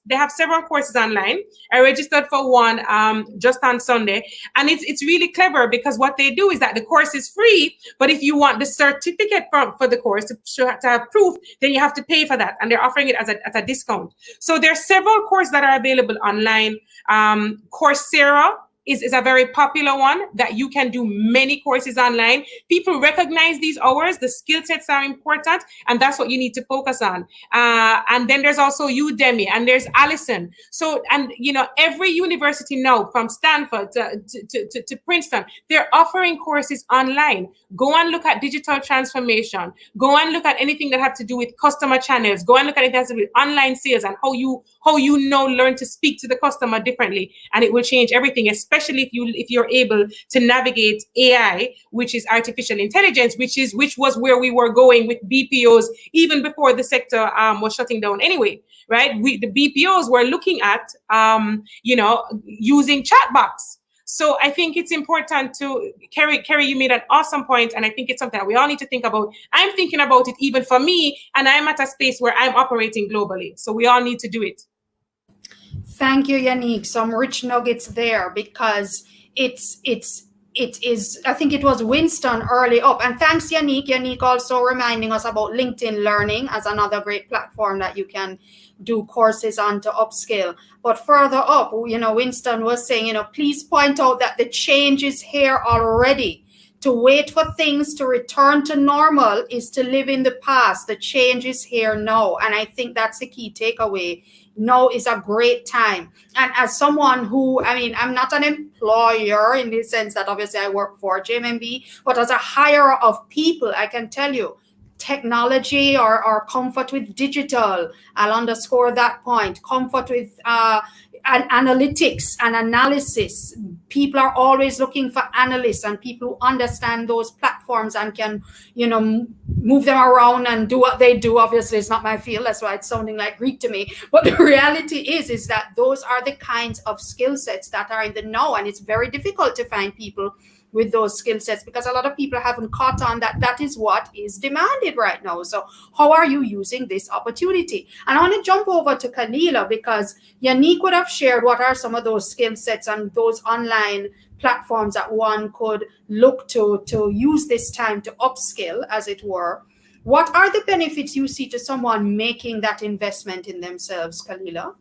they have several courses online. I registered for one just on Sunday. And it's really clever because what they do is that the course is free, but if you want the certificate for the course to have proof, then you have to pay for that. And they're offering it as a discount. So there are several courses that are available online. Coursera is a very popular one that you can do many courses online. People recognize these hours, the skill sets are important, and that's what you need to focus on. And then there's also Udemy, and there's Allison. So, and you know, every university now, from Stanford to Princeton, they're offering courses online. Go and look at digital transformation. Go and look at anything that have to do with customer channels. Go and look at anything that has to do with online sales and how you now learn to speak to the customer differently, and it will change everything, especially if you're able to navigate AI, which is artificial intelligence, which was where we were going with BPOs even before the sector was shutting down anyway, right? The BPOs were looking at using chatbots. So I think it's important to Kerry, you made an awesome point, and I think it's something that we all need to think about. I'm thinking about it even for me, and I'm at a space where I'm operating globally. So we all need to do it. Thank you, Yaneek. Some rich nuggets there, because it is, I think it was Winston early up. And thanks, Yaneek. Yaneek also reminding us about LinkedIn Learning as another great platform that you can do courses on to upskill. But further up, Winston was saying, please point out that the change is here already. To wait for things to return to normal is to live in the past. The change is here now. And I think that's the key takeaway. Now is a great time. And as someone who, I'm not an employer in the sense that obviously I work for JMMB, but as a hirer of people, I can tell you, technology or comfort with digital, I'll underscore that point, comfort with analytics and analysis. People are always looking for analysts and people who understand those platforms and can, move them around and do what they do. Obviously, it's not my field. That's why it's sounding like Greek to me. But the reality is that those are the kinds of skill sets that are in the know. And it's very difficult to find people with those skill sets because a lot of people haven't caught on that is what is demanded right now. So how are you using this opportunity? And I want to jump over to Kalilah because Yaneek would have shared what are some of those skill sets and those online platforms that one could look to use this time to upskill, as it were. What are the benefits you see to someone making that investment in themselves, Kalilah?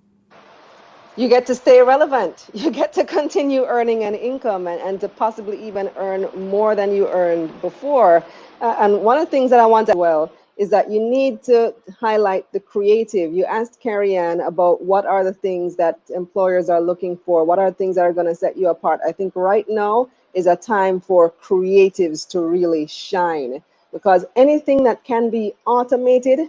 You get to stay relevant. You get to continue earning an income and to possibly even earn more than you earned before. And one of the things that I want to well is that you need to highlight the creative. You asked Carrie Ann about what are the things that employers are looking for, what are the things that are going to set you apart. I think right now is a time for creatives to really shine, because anything that can be automated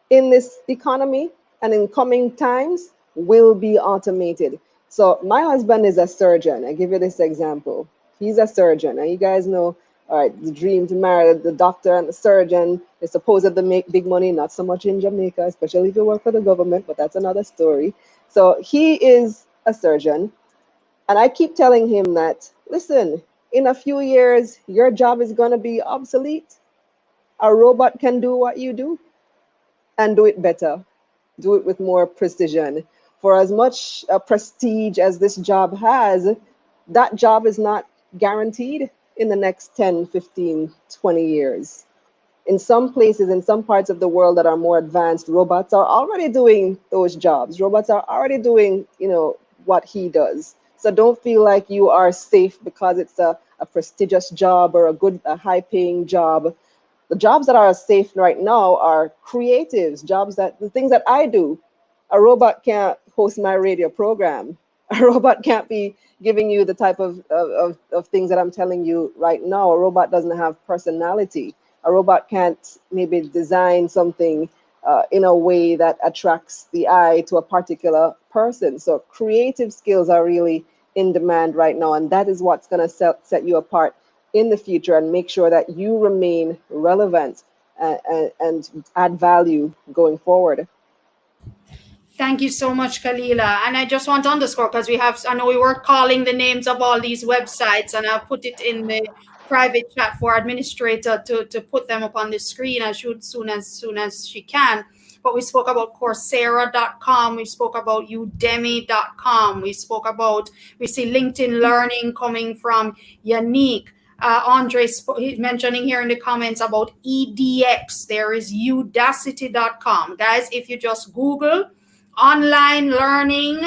in this economy and in coming times will be automated. So my husband is a surgeon. I give you this example. He's a surgeon, and you guys know, all right, the dream to marry the doctor and the surgeon is supposed to make big money, not so much in Jamaica, especially if you work for the government, but that's another story. So he is a surgeon, and I keep telling him that, listen, in a few years, your job is going to be obsolete. A robot can do what you do and do it better, do it with more precision. For as much prestige as this job has, that job is not guaranteed in the next 10, 15, 20 years. In some places, in some parts of the world that are more advanced, robots are already doing those jobs. Robots are already doing, what he does. So don't feel like you are safe because it's a prestigious job or a high-paying job. The jobs that are safe right now are creatives, the things that I do. A robot can't host my radio program. A robot can't be giving you the type of things that I'm telling you right now. A robot doesn't have personality. A robot can't maybe design something in a way that attracts the eye to a particular person. So creative skills are really in demand right now, and that is what's going to set you apart in the future and make sure that you remain relevant and add value going forward. Thank you so much, Kalilah. And I just want to underscore, because I know we were calling the names of all these websites, and I'll put it in the private chat for administrator to put them up on the screen as soon as she can. But we spoke about Coursera.com, we spoke about Udemy.com, we see LinkedIn Learning coming from Yaneek. Andre he's mentioning here in the comments about EDX. There is Udacity.com. Guys, if you just Google online learning,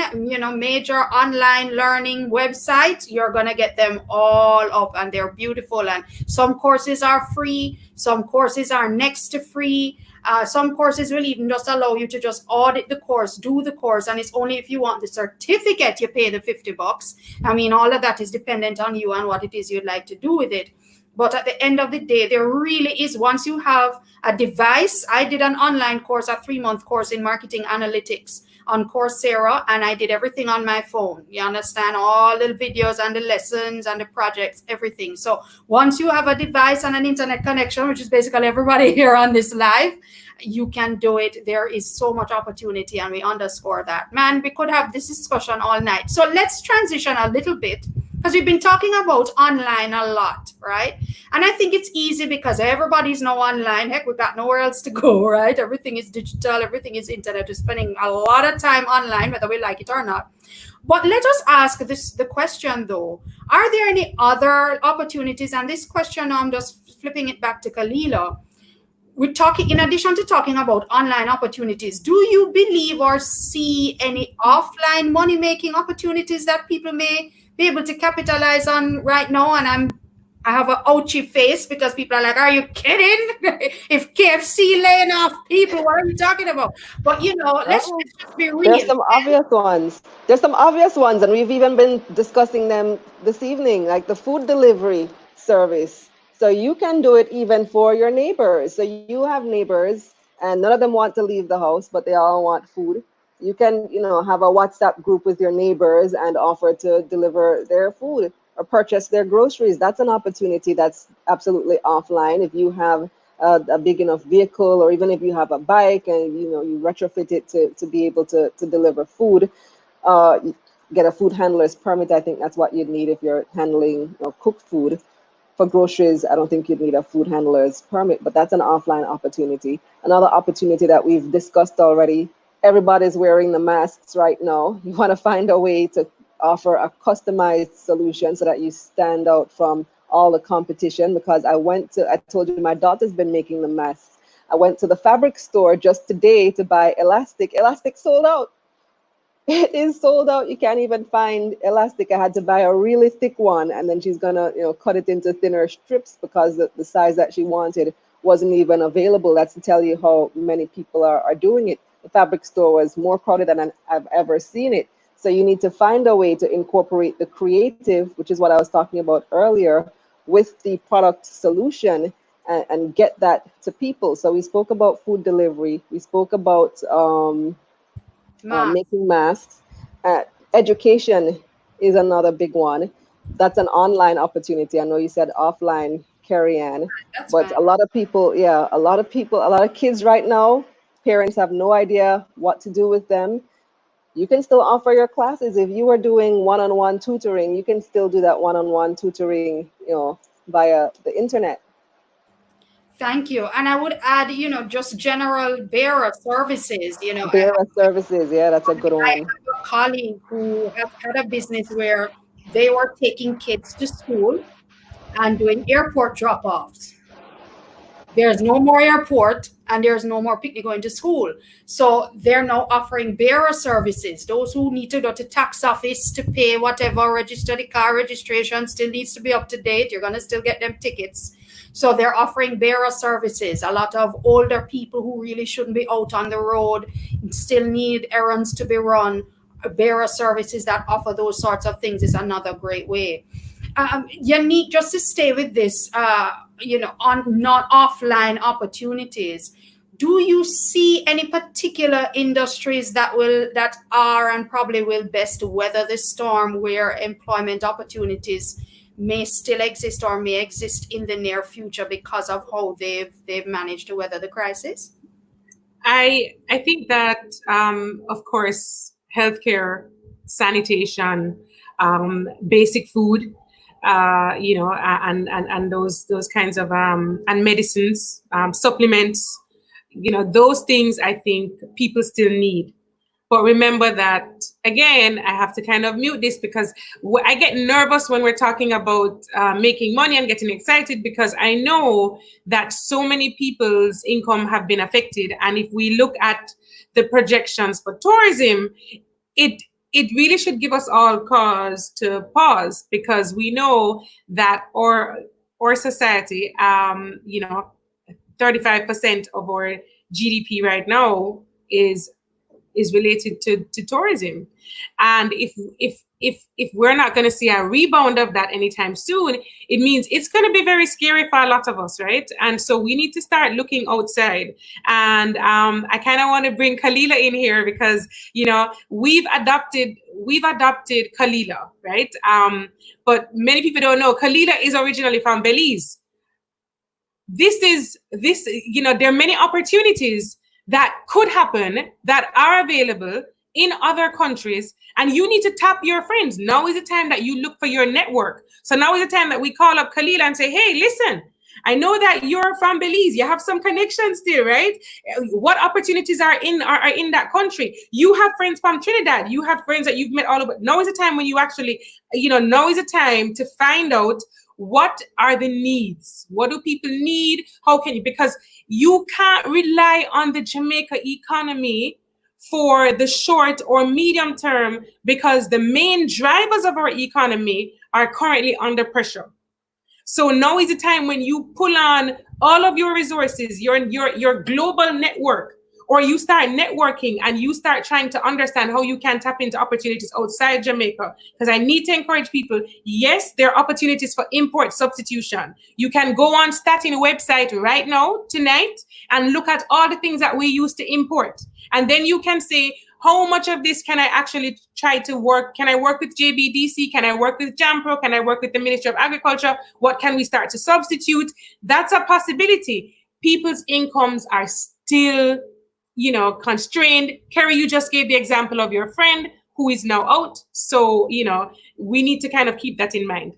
major online learning websites, you're going to get them all up, and they're beautiful. And some courses are free, some courses are next to free. Some courses will even just allow you to just audit the course, do the course, and it's only if you want the certificate you pay the $50. I mean, all of that is dependent on you and what it is you'd like to do with it. But at the end of the day, there really is, once you have a device. I did an online course, a 3-month course in marketing analytics on Coursera, and I did everything on my phone. You understand? All the videos and the lessons and the projects, everything. So once you have a device and an internet connection, which is basically everybody here on this live, you can do it. There is so much opportunity, and we underscore that. Man, we could have this discussion all night. So let's transition a little bit, because we've been talking about online a lot, right? And I think it's easy because everybody's now online. Heck, we got nowhere else to go, right? Everything is digital, everything is internet. We're spending a lot of time online, whether we like it or not. But let us ask the question though, are there any other opportunities? And this question, I'm just flipping it back to Kalilah. We're talking, in addition to talking about online opportunities, do you believe or see any offline money-making opportunities that people may be able to capitalize on right now? And I have an ouchy face because people are like, are you kidding? If KFC laying off people, what are you talking about? But let's just be real. There's some obvious ones. And we've even been discussing them this evening, like the food delivery service. So you can do it even for your neighbors. So you have neighbors and none of them want to leave the house, but they all want food. You can, have a WhatsApp group with your neighbors and offer to deliver their food or purchase their groceries. That's an opportunity that's absolutely offline. If you have a big enough vehicle, or even if you have a bike and you retrofit it to be able to deliver food, get a food handler's permit. I think that's what you'd need if you're handling cooked food. For groceries, I don't think you'd need a food handler's permit, but that's an offline opportunity. Another opportunity that we've discussed already, everybody's wearing the masks right now. You want to find a way to offer a customized solution so that you stand out from all the competition. Because I told you my daughter's been making the masks. I went to the fabric store just today to buy elastic. Elastic sold out. It is sold out. You can't even find elastic. I had to buy a really thick one, and then she's gonna, cut it into thinner strips because the size that she wanted wasn't even available. That's to tell you how many people are doing it. The fabric store was more crowded than I've ever seen it. So you need to find a way to incorporate the creative, which is what I was talking about earlier, with the product solution and get that to people. So we spoke about food delivery. We spoke about making masks. Education is another big one. That's an online opportunity. I know you said offline, Carrie-Ann, but fine. a lot of kids right now, parents have no idea what to do with them. You can still offer your classes. If you are doing one-on-one tutoring, you can still do that one-on-one tutoring, via the internet. Thank you. And I would add, just general bearer services, Bearer services, yeah, that's a good one. I have a colleague who has had a business where they were taking kids to school and doing airport drop-offs. There's no more airport and there's no more picnic going to school. So they're now offering bearer services. Those who need to go to tax office to pay whatever, register the car, registration still needs to be up to date. You're going to still get them tickets. So they're offering bearer services. A lot of older people who really shouldn't be out on the road still need errands to be run. Bearer services that offer those sorts of things is another great way. Yaneek, just to stay with this, on not offline opportunities, do you see any particular industries that are and probably will best weather the storm, where employment opportunities may still exist or may exist in the near future because of how they've managed to weather the crisis? I think that, of course, healthcare, sanitation, basic food, and those kinds of and medicines, supplements, those things I think people still need. But remember that, again, I have to kind of mute this because I get nervous when we're talking about making money and getting excited, because I know that so many people's income have been affected. And if we look at the projections for tourism, it really should give us all cause to pause, because we know that our society, 35% of our GDP right now is related to tourism. And if we're not going to see a rebound of that anytime soon, it means it's going to be very scary for a lot of us, right? And so we need to start looking outside. And I kind of want to bring Kalilah in here, because we've adopted Kalilah, right? But many people don't know Kalilah is originally from Belize. There are many opportunities that could happen, that are available in other countries, and you need to tap your friends. Now is the time that you look for your network. So now is the time that we call up Kalilah and say, hey, listen, I know that you're from Belize. You have some connections there, right? What opportunities are in that country? You have friends from Trinidad. You have friends that you've met all over. Now is the time when you actually, now is the time to find out what are the needs. What do people need? How can you? Because you can't rely on the Jamaica economy for the short or medium term, because the main drivers of our economy are currently under pressure. So now is the time when you pull on all of your resources, your global network, or you start networking and you start trying to understand how you can tap into opportunities outside Jamaica. Because I need to encourage people, yes, there are opportunities for import substitution. You can go on Statin website right now, tonight, and look at all the things that we used to import. And then you can say, how much of this can I actually try to work? Can I work with JBDC? Can I work with JAMPRO? Can I work with the Ministry of Agriculture? What can we start to substitute? That's a possibility. People's incomes are still, constrained. Kerry, you just gave the example of your friend who is now out. So, we need to kind of keep that in mind.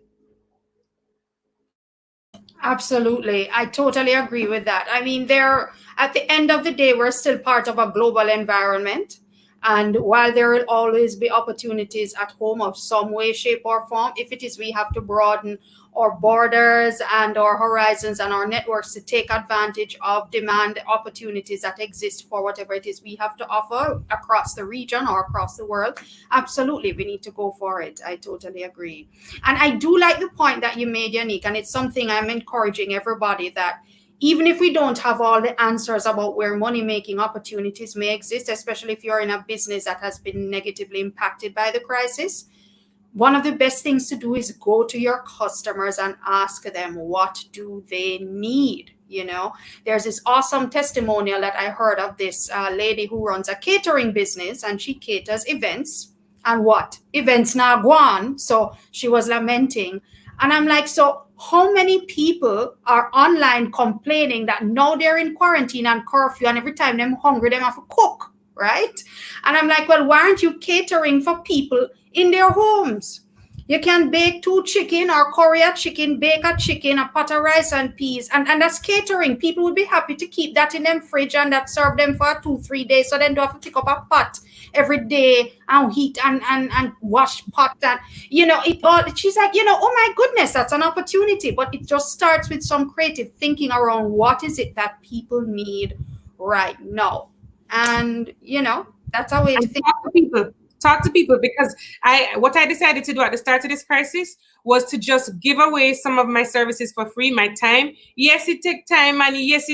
Absolutely. I totally agree with that. I mean, at the end of the day, we're still part of a global environment. And while there will always be opportunities at home of some way, shape, or form, if it is we have to broaden our borders and our horizons and our networks to take advantage of demand opportunities that exist for whatever it is we have to offer across the region or across the world, absolutely, we need to go for it. I totally agree. And I do like the point that you made, Yaneek, and it's something I'm encouraging everybody, that even if we don't have all the answers about where money-making opportunities may exist, especially if you're in a business that has been negatively impacted by the crisis, one of the best things to do is go to your customers and ask them, what do they need? There's this awesome testimonial that I heard of this lady who runs a catering business, and she caters events. And what? Events now gone. So she was lamenting. And I'm like, so how many people are online complaining that now they're in quarantine and curfew, and every time they're hungry, they have to cook, right? And I'm like, well, why aren't you catering for people in their homes? You can bake 2 chicken or curry a chicken, bake a chicken, a pot of rice and peas, and that's catering. People would be happy to keep that in them fridge and that serve them for 2-3 days, so then don't have to pick up a pot every day and heat and wash pot. And she's like, oh my goodness, that's an opportunity. But it just starts with some creative thinking around what is it that people need right now. And that's a way to think. Talk to people, because what I decided to do at the start of this crisis was to just give away some of my services for free, my time. Yes, it takes time, and yes,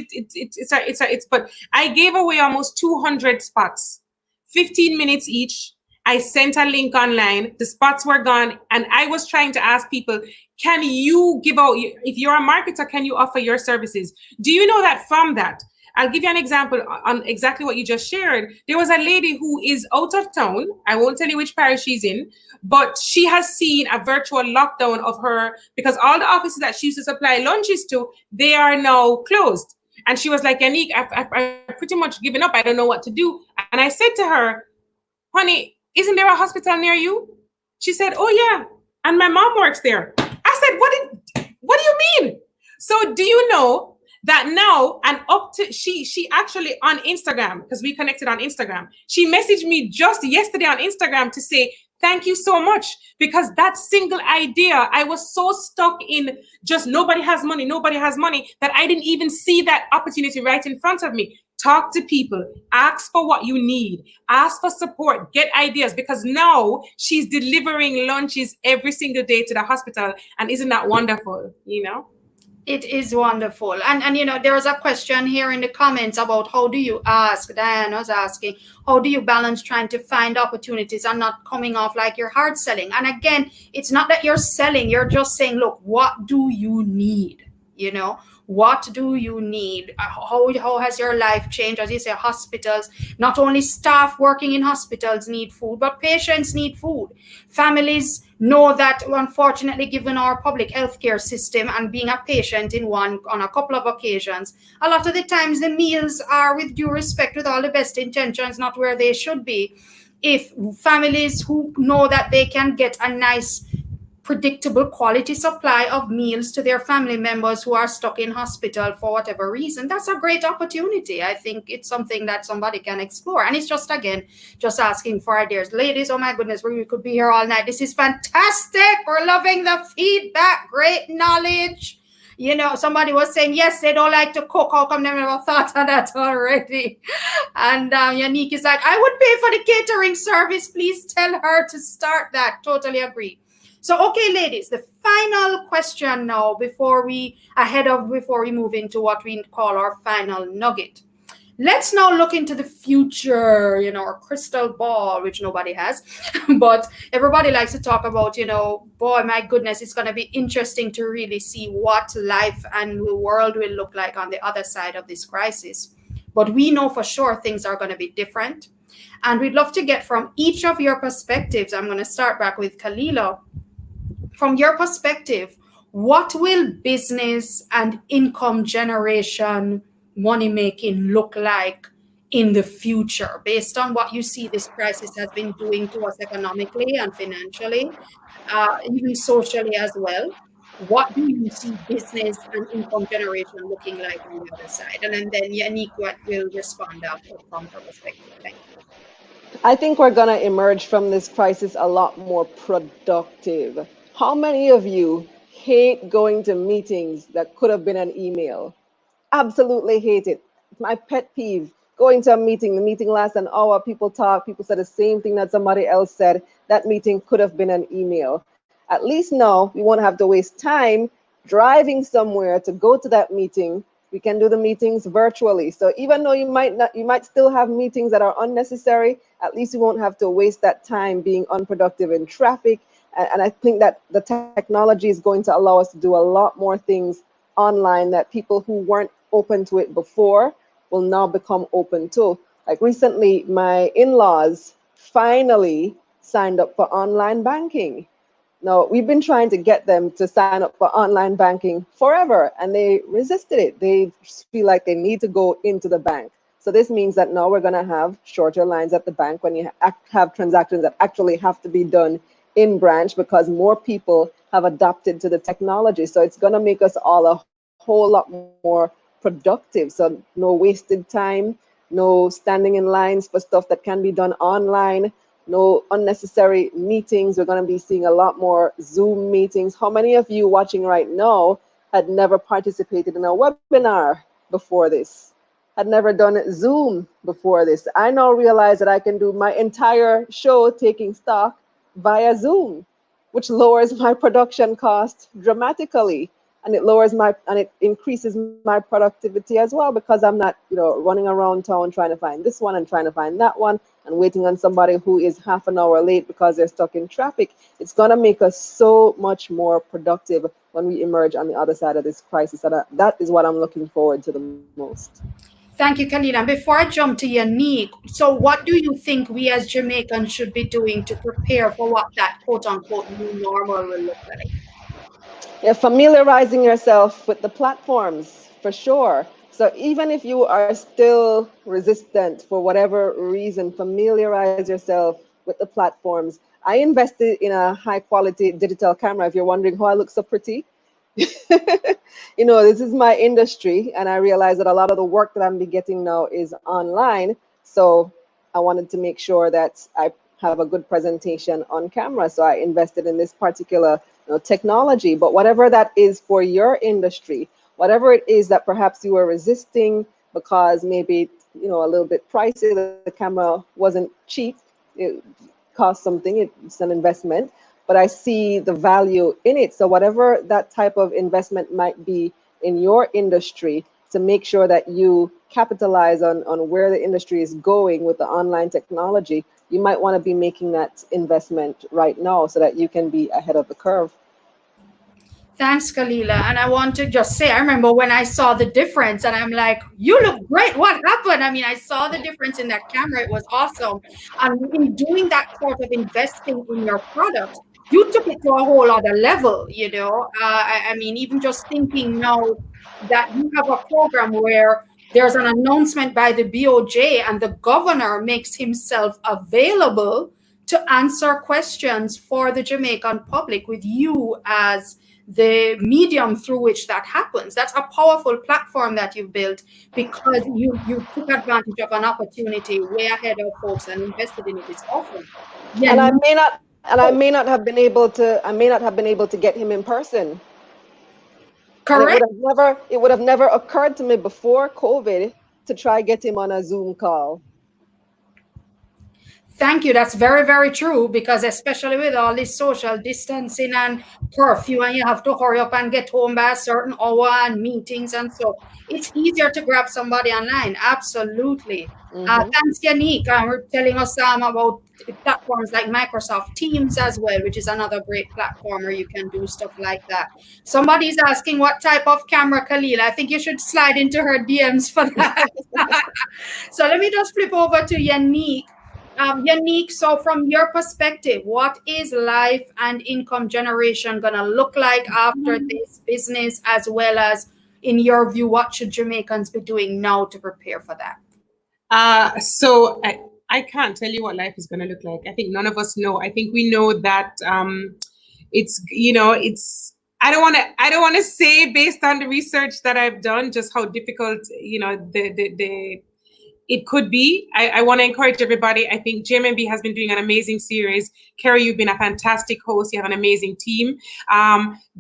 but I gave away almost 200 spots, 15 minutes each. I sent a link online. The spots were gone, and I was trying to ask people, can you give out, if you're a marketer, can you offer your services? Do you know that from that? I'll give you an example on exactly what you just shared. There was a lady who is out of town. I won't tell you which parish she's in, but she has seen a virtual lockdown of her, because all the offices that she used to supply lunches to, they are now closed. And she was like, Yaneek, I've pretty much given up. I don't know what to do. And I said to her, honey, isn't there a hospital near you? She said, oh yeah, and my mom works there. I said, what do you mean? So do you know that now, and up to she actually on Instagram, because we connected on Instagram, she messaged me just yesterday on Instagram to say thank you so much, because that single idea, I was so stuck in just nobody has money, that I didn't even see that opportunity right in front of me. Talk to people, ask for what you need, ask for support, get ideas, because now she's delivering lunches every single day to the hospital. And isn't that wonderful, you know? It is wonderful. And you know, there is a question here in the comments about how do you ask, Diane was asking, how do you balance trying to find opportunities and not coming off like you're hard selling? And again, it's not that you're selling, you're just saying, look, what do you need? You know, what do you need? How has your life changed? As you say, hospitals, not only staff working in hospitals need food, but patients need food. Families know that, unfortunately, given our public healthcare system and being a patient in one on a couple of occasions, a lot of the times the meals are, with due respect, with all the best intentions, not where they should be. If families who know that they can get a nice predictable quality supply of meals to their family members who are stuck in hospital for whatever reason, that's a great opportunity. I think it's something that somebody can explore. And it's just, again, just asking for ideas. Ladies, oh my goodness, we could be here all night. This is fantastic. We're loving the feedback. Great knowledge. You know, somebody was saying, yes, they don't like to cook. How come they never thought of that already? And Yaneek is like, I would pay for the catering service. Please tell her to start that. Totally agree. So, okay, ladies, the final question now before we move into what we call our final nugget. Let's now look into the future, you know, our crystal ball, which nobody has, but everybody likes to talk about, you know, boy, my goodness, it's going to be interesting to really see what life and the world will look like on the other side of this crisis. But we know for sure things are going to be different. And we'd love to get from each of your perspectives. I'm going to start back with Kalilah. From your perspective, what will business and income generation, money making look like in the future, based on what you see this crisis has been doing to us economically and financially, even socially as well? What do you see business and income generation looking like on the other side? And then Yaneek will respond after from her perspective. Thank you. I think we're going to emerge from this crisis a lot more productive. How many of you hate going to meetings that could have been an email? Absolutely hate it. It's my pet peeve. Going to a meeting, the meeting lasts an hour, people talk, people say the same thing that somebody else said. That meeting could have been an email. At least now we won't have to waste time driving somewhere to go to that meeting. We can do the meetings virtually. So even though you might still have meetings that are unnecessary, at least you won't have to waste that time being unproductive in traffic. And I think that the technology is going to allow us to do a lot more things online that people who weren't open to it before will now become open to. Like recently, my in-laws finally signed up for online banking. Now, we've been trying to get them to sign up for online banking forever, and they resisted it. They feel like they need to go into the bank. So this means that now we're going to have shorter lines at the bank when you have transactions that actually have to be done in branch, because more people have adapted to the technology. So it's going to make us all a whole lot more productive. So no wasted time, no standing in lines for stuff that can be done online, no unnecessary meetings. We're going to be seeing a lot more Zoom meetings. How many of you watching right now had never participated in a webinar before this? Had never done Zoom before this? I now realize that I can do my entire show taking stock via Zoom, which lowers my production cost dramatically, and it increases my productivity as well, because I'm not, running around town trying to find this one and trying to find that one and waiting on somebody who is half an hour late because they're stuck in traffic. It's going to make us so much more productive when we emerge on the other side of this crisis. And that is what I'm looking forward to the most. Thank you, Kalilah. Before I jump to Yaneek, so what do you think we as Jamaicans should be doing to prepare for what that quote-unquote new normal will look like? Yeah, familiarizing yourself with the platforms, for sure. So even if you are still resistant for whatever reason, familiarize yourself with the platforms. I invested in a high quality digital camera. If you're wondering how I look so pretty, this is my industry, and I realize that a lot of the work that I'm be getting now is online. So I wanted to make sure that I have a good presentation on camera. So I invested in this particular technology. But whatever that is for your industry, whatever it is that perhaps you were resisting because maybe a little bit pricey, the camera wasn't cheap, it cost something, it's an investment, but I see the value in it. So whatever that type of investment might be in your industry, to make sure that you capitalize on where the industry is going with the online technology, you might want to be making that investment right now so that you can be ahead of the curve. Thanks, Kalilah. And I want to just say, I remember when I saw the difference and I'm like, you look great. What happened? I mean, I saw the difference in that camera. It was awesome. And in doing that sort of investing in your product, you took it to a whole other level, I mean, even just thinking now that you have a program where there's an announcement by the BOJ and the governor makes himself available to answer questions for the Jamaican public with you as the medium through which that happens. That's a powerful platform that you've built because you took advantage of an opportunity way ahead of folks and invested in it. It's awesome. Yeah. And I may not have been able to get him in person. Correct. And it would have never occurred to me before COVID to try get him on a Zoom call. Thank you. That's very, very true, because especially with all this social distancing and curfew, and you have to hurry up and get home by a certain hour and meetings and so, it's easier to grab somebody online. Absolutely. Thanks, Yaneek, for telling us about platforms like Microsoft Teams as well, which is another great platform where you can do stuff like that. Somebody's asking what type of camera, Kalilah. I think you should slide into her DMs for that. So let me just flip over to Yaneek. Yaneek, so from your perspective, what is life and income generation going to look like after this business, as well as, in your view, what should Jamaicans be doing now to prepare for that? So I can't tell you what life is going to look like. I think none of us know. I think we know that I don't want to say based on the research that I've done just how difficult it could be. I want to encourage everybody. I think JMMB has been doing an amazing series. Kerry, you've been a fantastic host. You have an amazing team.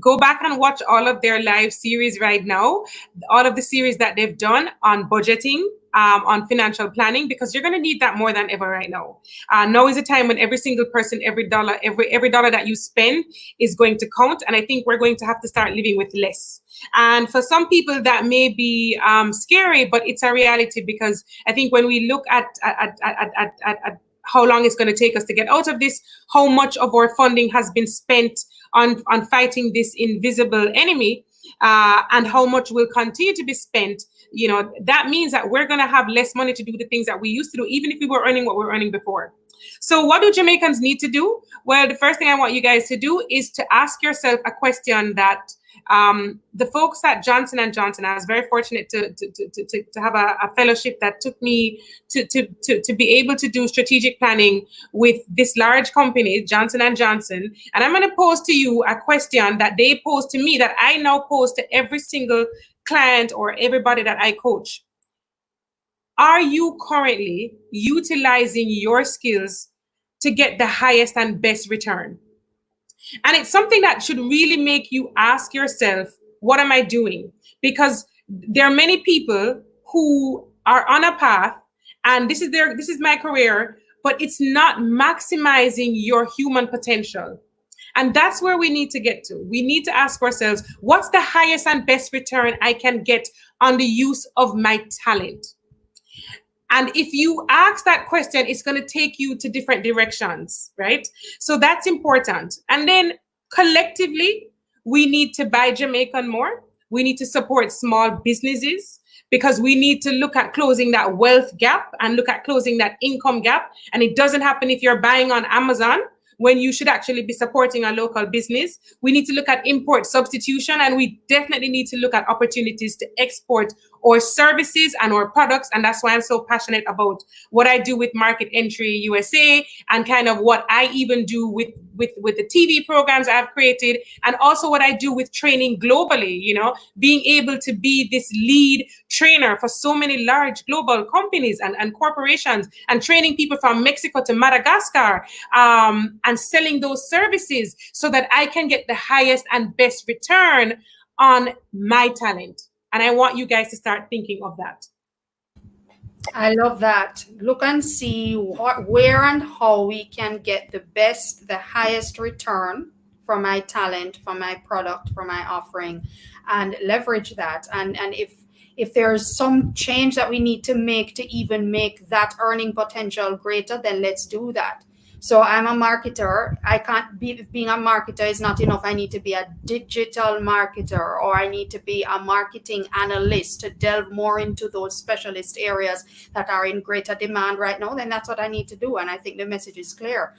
Go back and watch all of their live series right now, all of the series that they've done on budgeting, on financial planning, because you're going to need that more than ever right now. Now is a time when every single person, every dollar that you spend is going to count. And I think we're going to have to start living with less. And for some people that may be scary, but it's a reality, because I think when we look at how long it's going to take us to get out of this, how much of our funding has been spent on fighting this invisible enemy, and how much will continue to be spent, that means that we're going to have less money to do the things that we used to do, even if we were earning what we were earning before. So what do Jamaicans need to do? Well, the first thing I want you guys to do is to ask yourself a question that the folks at Johnson & Johnson, I was very fortunate to have a fellowship that took me to be able to do strategic planning with this large company, Johnson & Johnson. And I'm going to pose to you a question that they posed to me that I now pose to every single client or everybody that I coach. Are you currently utilizing your skills to get the highest and best return? And it's something that should really make you ask yourself, what am I doing? Because there are many people who are on a path and this is my career, but it's not maximizing your human potential. And that's where we need to get to. We need to ask ourselves, what's the highest and best return I can get on the use of my talent? And if you ask that question, it's going to take you to different directions, right? So that's important. And then collectively, we need to buy Jamaican more. We need to support small businesses, because we need to look at closing that wealth gap and look at closing that income gap. And it doesn't happen if you're buying on Amazon, when you should actually be supporting a local business. We need to look at import substitution, and we definitely need to look at opportunities to export or services and or products. And that's why I'm so passionate about what I do with Market Entry USA, and kind of what I even do with the TV programs I've created, and also what I do with training globally, being able to be this lead trainer for so many large global companies and corporations, and training people from Mexico to Madagascar, and selling those services so that I can get the highest and best return on my talent. And I want you guys to start thinking of that. I love that. Look and see where and how we can get the best, the highest return for my talent, for my product, for my offering, and leverage that. And if there's some change that we need to make to even make that earning potential greater, then let's do that. So I'm a marketer. I can't be, being a marketer is not enough. I need to be a digital marketer, or I need to be a marketing analyst to delve more into those specialist areas that are in greater demand right now. Then that's what I need to do. And I think the message is clear.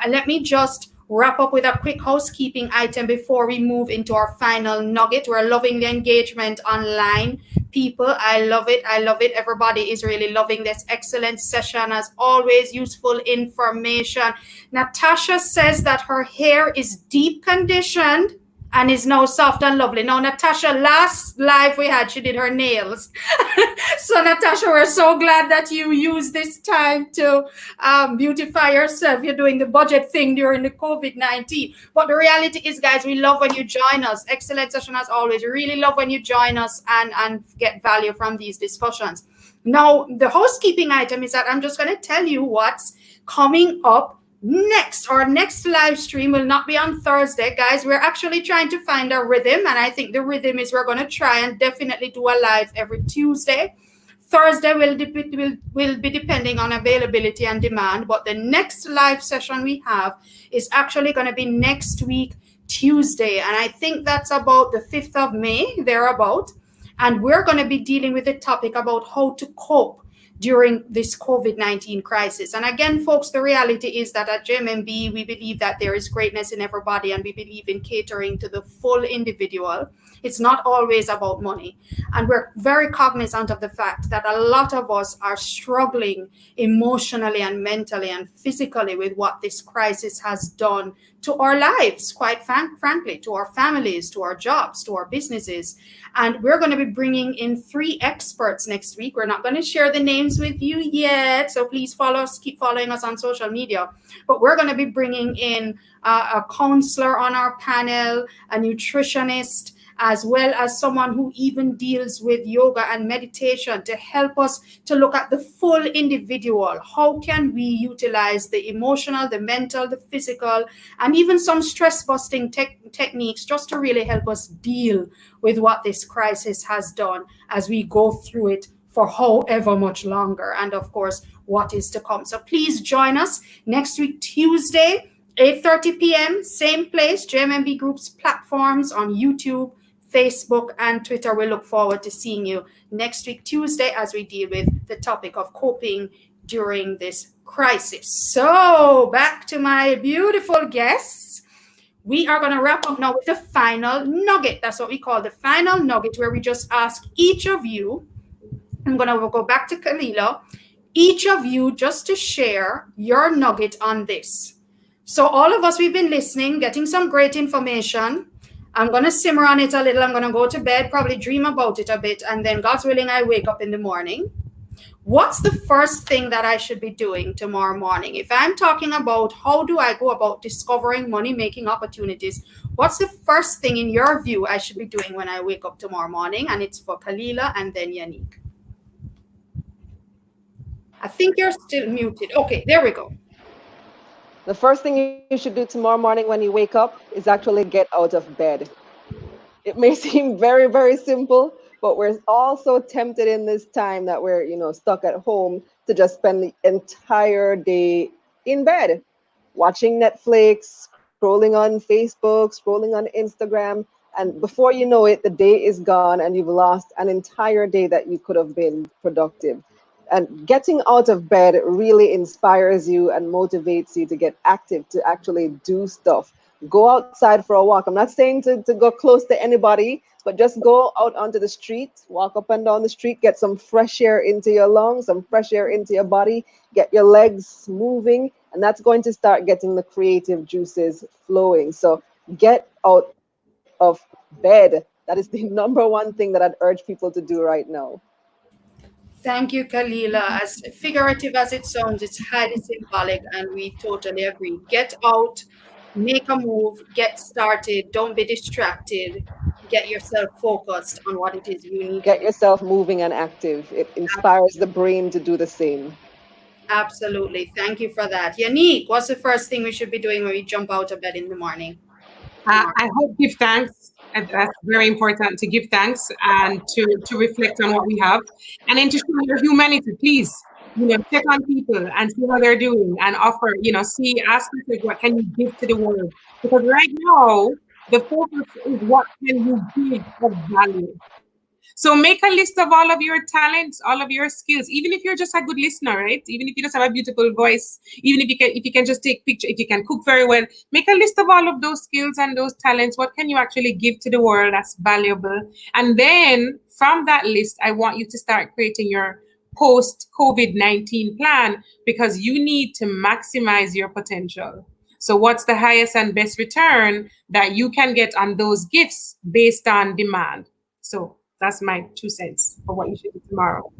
Let me just wrap up with a quick housekeeping item before we move into our final nugget. We're loving the engagement online, people. I love it. I love it. Everybody is really loving this excellent session. As always, useful information. Natasha says that her hair is deep conditioned and is now soft and lovely. Now, Natasha, last live we had, she did her nails. So, Natasha, we're so glad that you use this time to beautify yourself. You're doing the budget thing during the COVID-19. But the reality is, guys, we love when you join us. Excellent session as always. We really love when you join us and get value from these discussions. Now, the housekeeping item is that I'm just going to tell you what's coming up next. Our next live stream will not be on Thursday, guys. We're actually trying to find a rhythm, and I think the rhythm is we're going to try and definitely do a live every Tuesday. Thursday will be depending on availability and demand, but the next live session we have is actually going to be next week, Tuesday, and I think that's about the 5th of May, thereabout, and we're going to be dealing with the topic about how to cope during this COVID-19 crisis. And again, folks, the reality is that at JMMB, we believe that there is greatness in everybody, and we believe in catering to the full individual. It's not always about money. And we're very cognizant of the fact that a lot of us are struggling emotionally and mentally and physically with what this crisis has done to our lives, quite frankly, to our families, to our jobs, to our businesses. And we're going to be bringing in 3 experts next week. We're not going to share the names with you yet, so please follow us, keep following us on social media. But we're going to be bringing in a counselor on our panel, a nutritionist, as well as someone who even deals with yoga and meditation to help us to look at the full individual. How can we utilize the emotional, the mental, the physical, and even some stress-busting techniques just to really help us deal with what this crisis has done as we go through it for however much longer, and of course, what is to come. So please join us next week, Tuesday, 8:30 p.m., same place, JMMB Group's platforms on YouTube, Facebook, and Twitter. We look forward to seeing you next week, Tuesday, as we deal with the topic of coping during this crisis. So back to my beautiful guests. We are going to wrap up now with the final nugget. That's what we call the final nugget, where we just ask each of you, I'm going to go back to Kalilah, each of you just to share your nugget on this. So all of us, we've been listening, getting some great information. I'm going to simmer on it a little. I'm going to go to bed, probably dream about it a bit. And then God's willing, I wake up in the morning. What's the first thing that I should be doing tomorrow morning? If I'm talking about how do I go about discovering money-making opportunities, what's the first thing in your view I should be doing when I wake up tomorrow morning? And it's for Kalilah and then Yaneek. I think you're still muted. Okay, there we go. The first thing you should do tomorrow morning when you wake up is actually get out of bed. It may seem very, very simple, but we're all so tempted in this time that we're, stuck at home to just spend the entire day in bed, watching Netflix, scrolling on Facebook, scrolling on Instagram. And before you know it, the day is gone and you've lost an entire day that you could have been productive. And getting out of bed really inspires you and motivates you to get active, to actually do stuff. Go outside for a walk. I'm not saying to go close to anybody, but just go out onto the street, walk up and down the street, get some fresh air into your lungs, some fresh air into your body, get your legs moving, and that's going to start getting the creative juices flowing. So get out of bed. That is the number one thing that I'd urge people to do right now. Thank you, Kalilah. As figurative as it sounds, it's highly symbolic, and we totally agree. Get out, make a move, get started, don't be distracted, get yourself focused on what it is you need to Get do. yourself moving and active. It inspires the brain to do the same. Absolutely. Thank you for that. Yaneek, what's the first thing we should be doing when we jump out of bed in the morning? I hope give thanks. And that's very important to give thanks and to reflect on what we have, and then to show your humanity. Please, check on people and see how they're doing, and offer. Ask yourself, what can you give to the world? Because right now the focus is what can you give of value. So make a list of all of your talents, all of your skills, even if you're just a good listener, right? Even if you just have a beautiful voice, even if you can just take picture, if you can cook very well, make a list of all of those skills and those talents. What can you actually give to the world that's valuable? And then from that list, I want you to start creating your post COVID-19 plan, because you need to maximize your potential. So what's the highest and best return that you can get on those gifts based on demand? So that's my 2 cents for what you should do tomorrow.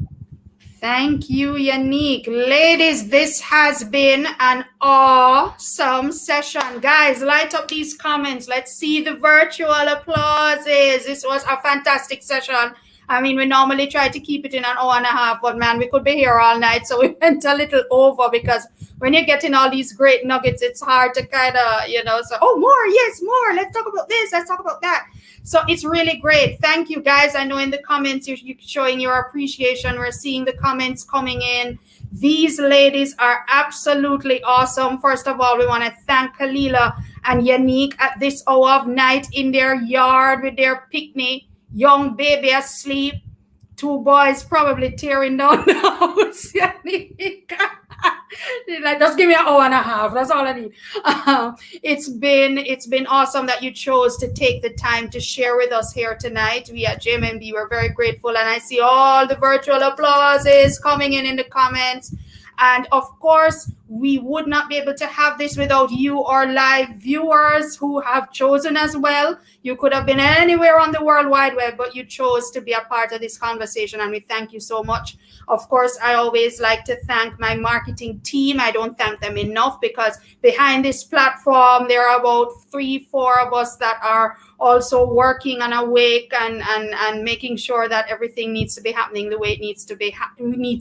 Thank you, Yaneek. Ladies, this has been an awesome session. Guys, light up these comments. Let's see the virtual applauses. This was a fantastic session. I mean, we normally try to keep it in an hour and a half, but man, we could be here all night. So we went a little over, because when you're getting all these great nuggets, it's hard to kind of, say, oh, more, yes, more. Let's talk about this. Let's talk about that. So it's really great. Thank you, guys. I know in the comments you're showing your appreciation. We're seeing the comments coming in. These ladies are absolutely awesome. First of all, we want to thank Kalilah and Yaneek at this hour of night in their yard with their picnic. Young baby asleep. 2 boys probably tearing down the house. Yaneek. Like, just give me an hour and a half. That's all I need. It's been awesome that you chose to take the time to share with us here tonight. We at JMMB, we're very grateful, and I see all the virtual applauses coming in the comments. And of course, we would not be able to have this without you, our live viewers, who have chosen as well. You could have been anywhere on the World Wide Web, but you chose to be a part of this conversation, and we thank you so much. Of course, I always like to thank my marketing team. I don't thank them enough, because behind this platform, there are about 3-4 of us that are also working and awake and making sure that everything needs to be happening the way it needs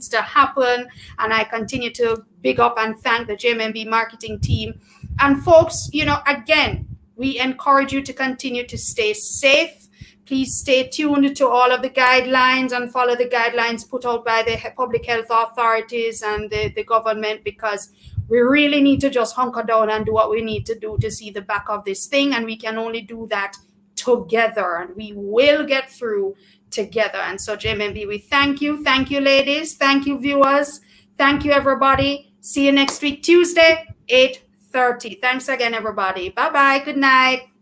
to happen. And I continue to big up and thank the JMMB marketing team. And folks, again, we encourage you to continue to stay safe. Please stay tuned to all of the guidelines and follow the guidelines put out by the public health authorities and the government, because we really need to just hunker down and do what we need to do to see the back of this thing. And we can only do that together, and we will get through together. And so, JMMB, we thank you. Thank you, ladies. Thank you, viewers. Thank you, everybody. See you next week, Tuesday, 8:30. Thanks again, everybody. Bye-bye. Good night.